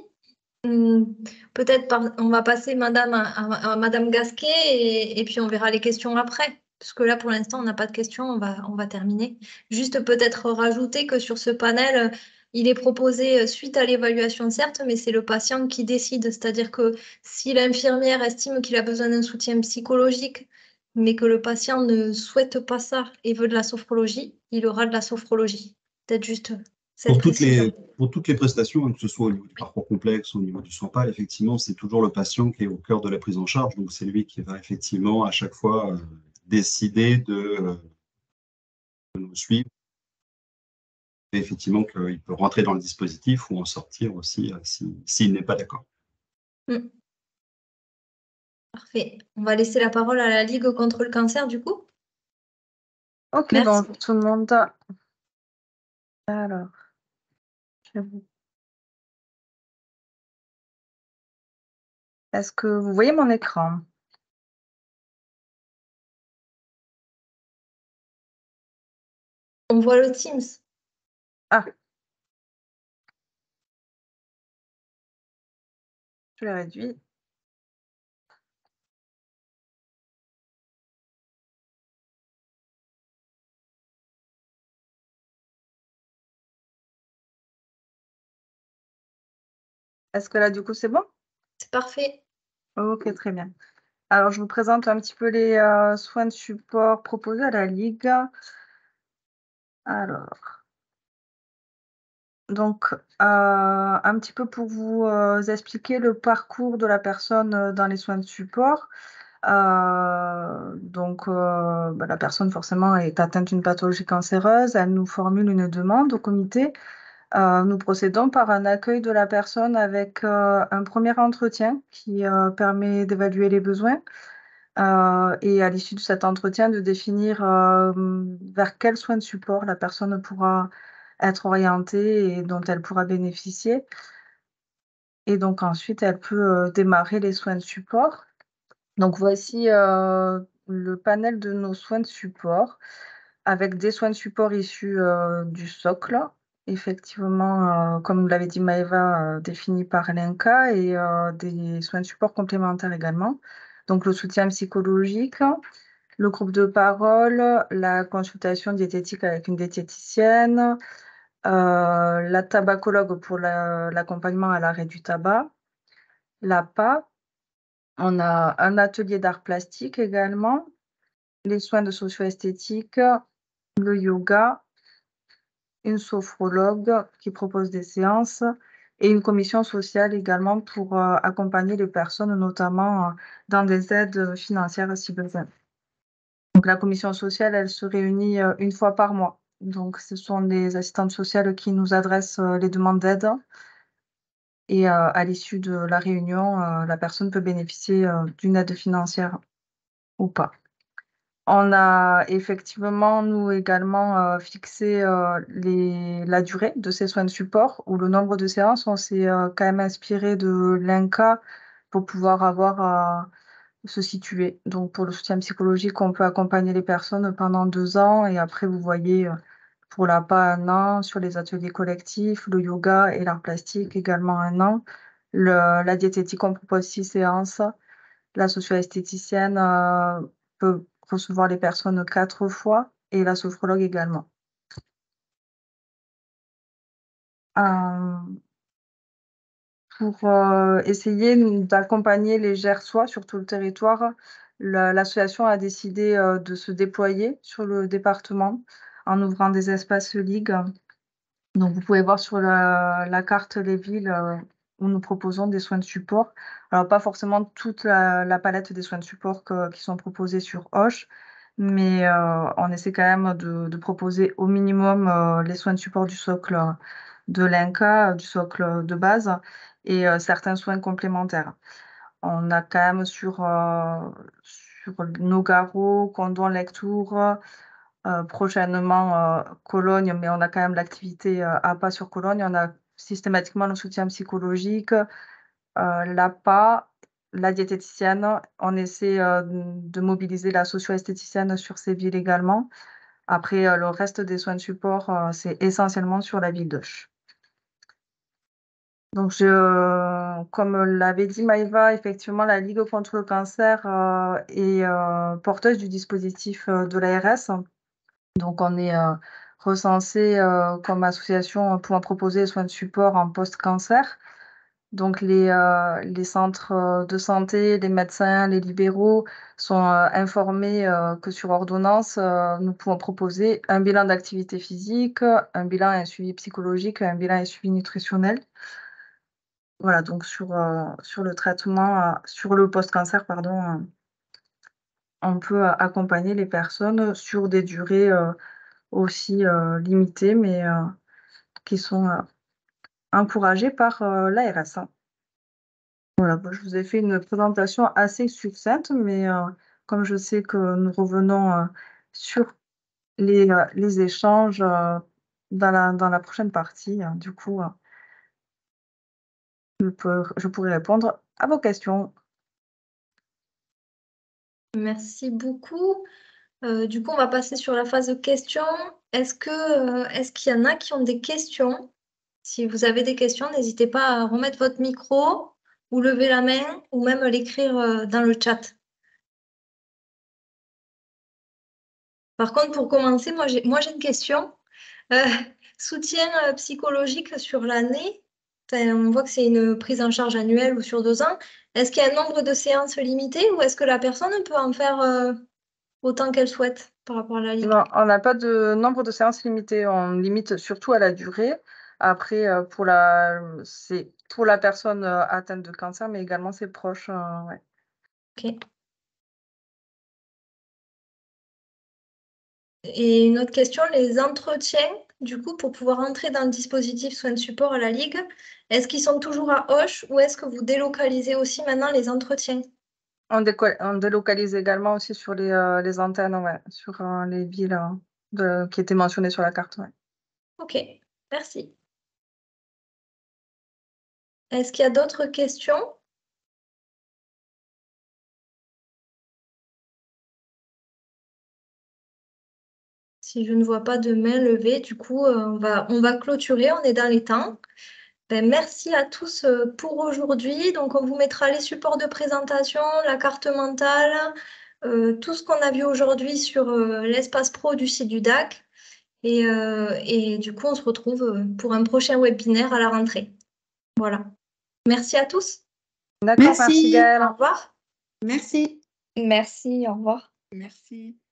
Peut-être on va passer à Madame Gasquet et puis on verra les questions après. Parce que là, pour l'instant, on n'a pas de questions, on va terminer. Juste peut-être rajouter que sur ce panel, il est proposé suite à l'évaluation, certes, mais c'est le patient qui décide. C'est-à-dire que si l'infirmière estime qu'il a besoin d'un soutien psychologique, mais que le patient ne souhaite pas ça et veut de la sophrologie, il aura de la sophrologie. Peut-être juste cette Pour toutes précision. les prestations, hein, que ce soit au niveau du parcours complexe ou au niveau du soin PAL, effectivement, c'est toujours le patient qui est au cœur de la prise en charge. Donc, c'est lui qui va effectivement à chaque fois décider de nous suivre. Et effectivement, qu'il peut rentrer dans le dispositif ou en sortir aussi s'il n'est pas d'accord. Mm. Parfait. On va laisser la parole à la Ligue contre le cancer, du coup. Ok, Merci. bonjour tout le monde. Alors, est-ce que vous voyez mon écran? On voit le Teams. Ah. Je l'ai réduit. Est-ce que là, du coup, c'est bon? C'est parfait. Ok, très bien. Alors, je vous présente un petit peu les soins de support proposés à la Ligue. Alors, donc, un petit peu pour vous expliquer le parcours de la personne dans les soins de support. Donc, la personne forcément est atteinte d'une pathologie cancéreuse. Elle nous formule une demande au comité. Nous procédons par un accueil de la personne avec un premier entretien qui permet d'évaluer les besoins et à l'issue de cet entretien de définir vers quels soins de support la personne pourra être orientée et dont elle pourra bénéficier. Et donc ensuite, elle peut démarrer les soins de support. Donc voici le panel de nos soins de support avec des soins de support issus du socle, effectivement, comme l'avait dit Maëva, définis par l'INCA et des soins de support complémentaires également. Donc le soutien psychologique, le groupe de parole, la consultation diététique avec une diététicienne, la tabacologue pour l'accompagnement à l'arrêt du tabac, l'APA. On a un atelier d'art plastique également, les soins de socio-esthétique, le yoga, une sophrologue qui propose des séances et une commission sociale également pour accompagner les personnes, notamment dans des aides financières si besoin. Donc la commission sociale, elle se réunit une fois par mois. Donc ce sont les assistantes sociales qui nous adressent les demandes d'aide. Et à l'issue de la réunion, la personne peut bénéficier d'une aide financière ou pas. On a effectivement, nous également, fixé la durée de ces soins de support ou le nombre de séances. On s'est quand même inspiré de l'INCA pour pouvoir avoir se situer. Donc pour le soutien psychologique, on peut accompagner les personnes pendant 2 ans et après vous voyez, pour l'APA 1 an, sur les ateliers collectifs, le yoga et l'art plastique également 1 an. La diététique, on propose 6 séances. La socio-esthéticienne peut recevoir les personnes 4 fois et la sophrologue également. pour essayer d'accompagner les Gersois sur tout le territoire. L'association a décidé de se déployer sur le département en ouvrant des espaces ligues. Donc, vous pouvez voir sur la carte les villes où nous proposons des soins de support. Alors, pas forcément toute la palette des soins de support qui sont proposés sur Auch, mais on essaie quand même de proposer au minimum les soins de support du socle de l'INCa, du socle de base, et certains soins complémentaires. On a quand même sur Nogaro, Condon, Lectoure, prochainement Cologne, mais on a quand même l'activité APA sur Cologne. On a systématiquement le soutien psychologique, l'APA, la diététicienne. On essaie de mobiliser la socio-esthéticienne sur ces villes également. Après, le reste des soins de support, c'est essentiellement sur la ville d'Auch. Donc, comme l'avait dit Maëva, effectivement, la Ligue contre le cancer est porteuse du dispositif de l'ARS. Donc, on est recensé comme association pouvant proposer des soins de support en post-cancer. Donc, les centres de santé, les médecins, les libéraux sont informés que sur ordonnance, nous pouvons proposer un bilan d'activité physique, un bilan et un suivi psychologique, un bilan et un suivi nutritionnel. Voilà, donc sur le traitement, sur le post-cancer, pardon, on peut accompagner les personnes sur des durées aussi limitées, mais qui sont encouragées par l'ARS. Voilà, je vous ai fait une présentation assez succincte, mais comme je sais que nous revenons sur les échanges dans la prochaine partie, du coup, je pourrai répondre à vos questions. Merci beaucoup. Du coup, on va passer sur la phase de questions. Est-ce qu'il y en a qui ont des questions? Si vous avez des questions, n'hésitez pas à remettre votre micro ou lever la main ou même l'écrire dans le chat. Par contre, pour commencer, moi j'ai une question. Soutien psychologique sur l'année, on voit que c'est une prise en charge annuelle ou sur 2 ans. Est-ce qu'il y a un nombre de séances limité ou est-ce que la personne peut en faire autant qu'elle souhaite par rapport à la Ligue? Non, on n'a pas de nombre de séances limitées, on limite surtout à la durée. Après, c'est pour la personne atteinte de cancer, mais également ses proches. Ouais. Ok. Et une autre question, les entretiens, du coup, pour pouvoir entrer dans le dispositif soins de support à la Ligue, est-ce qu'ils sont toujours à Auch ou est-ce que vous délocalisez aussi maintenant les entretiens? On délocalise également aussi sur les antennes, ouais, sur les villes qui étaient mentionnées sur la carte. Ouais. Ok, merci. Est-ce qu'il y a d'autres questions? Si je ne vois pas de main levée, du coup, on va clôturer, on est dans les temps. Ben, merci à tous pour aujourd'hui. Donc, on vous mettra les supports de présentation, la carte mentale, tout ce qu'on a vu aujourd'hui sur l'espace pro du site du DAC. Et du coup, on se retrouve pour un prochain webinaire à la rentrée. Voilà. Merci à tous. D'accord, merci Gaëlle. Au revoir. Merci. Merci, au revoir. Merci.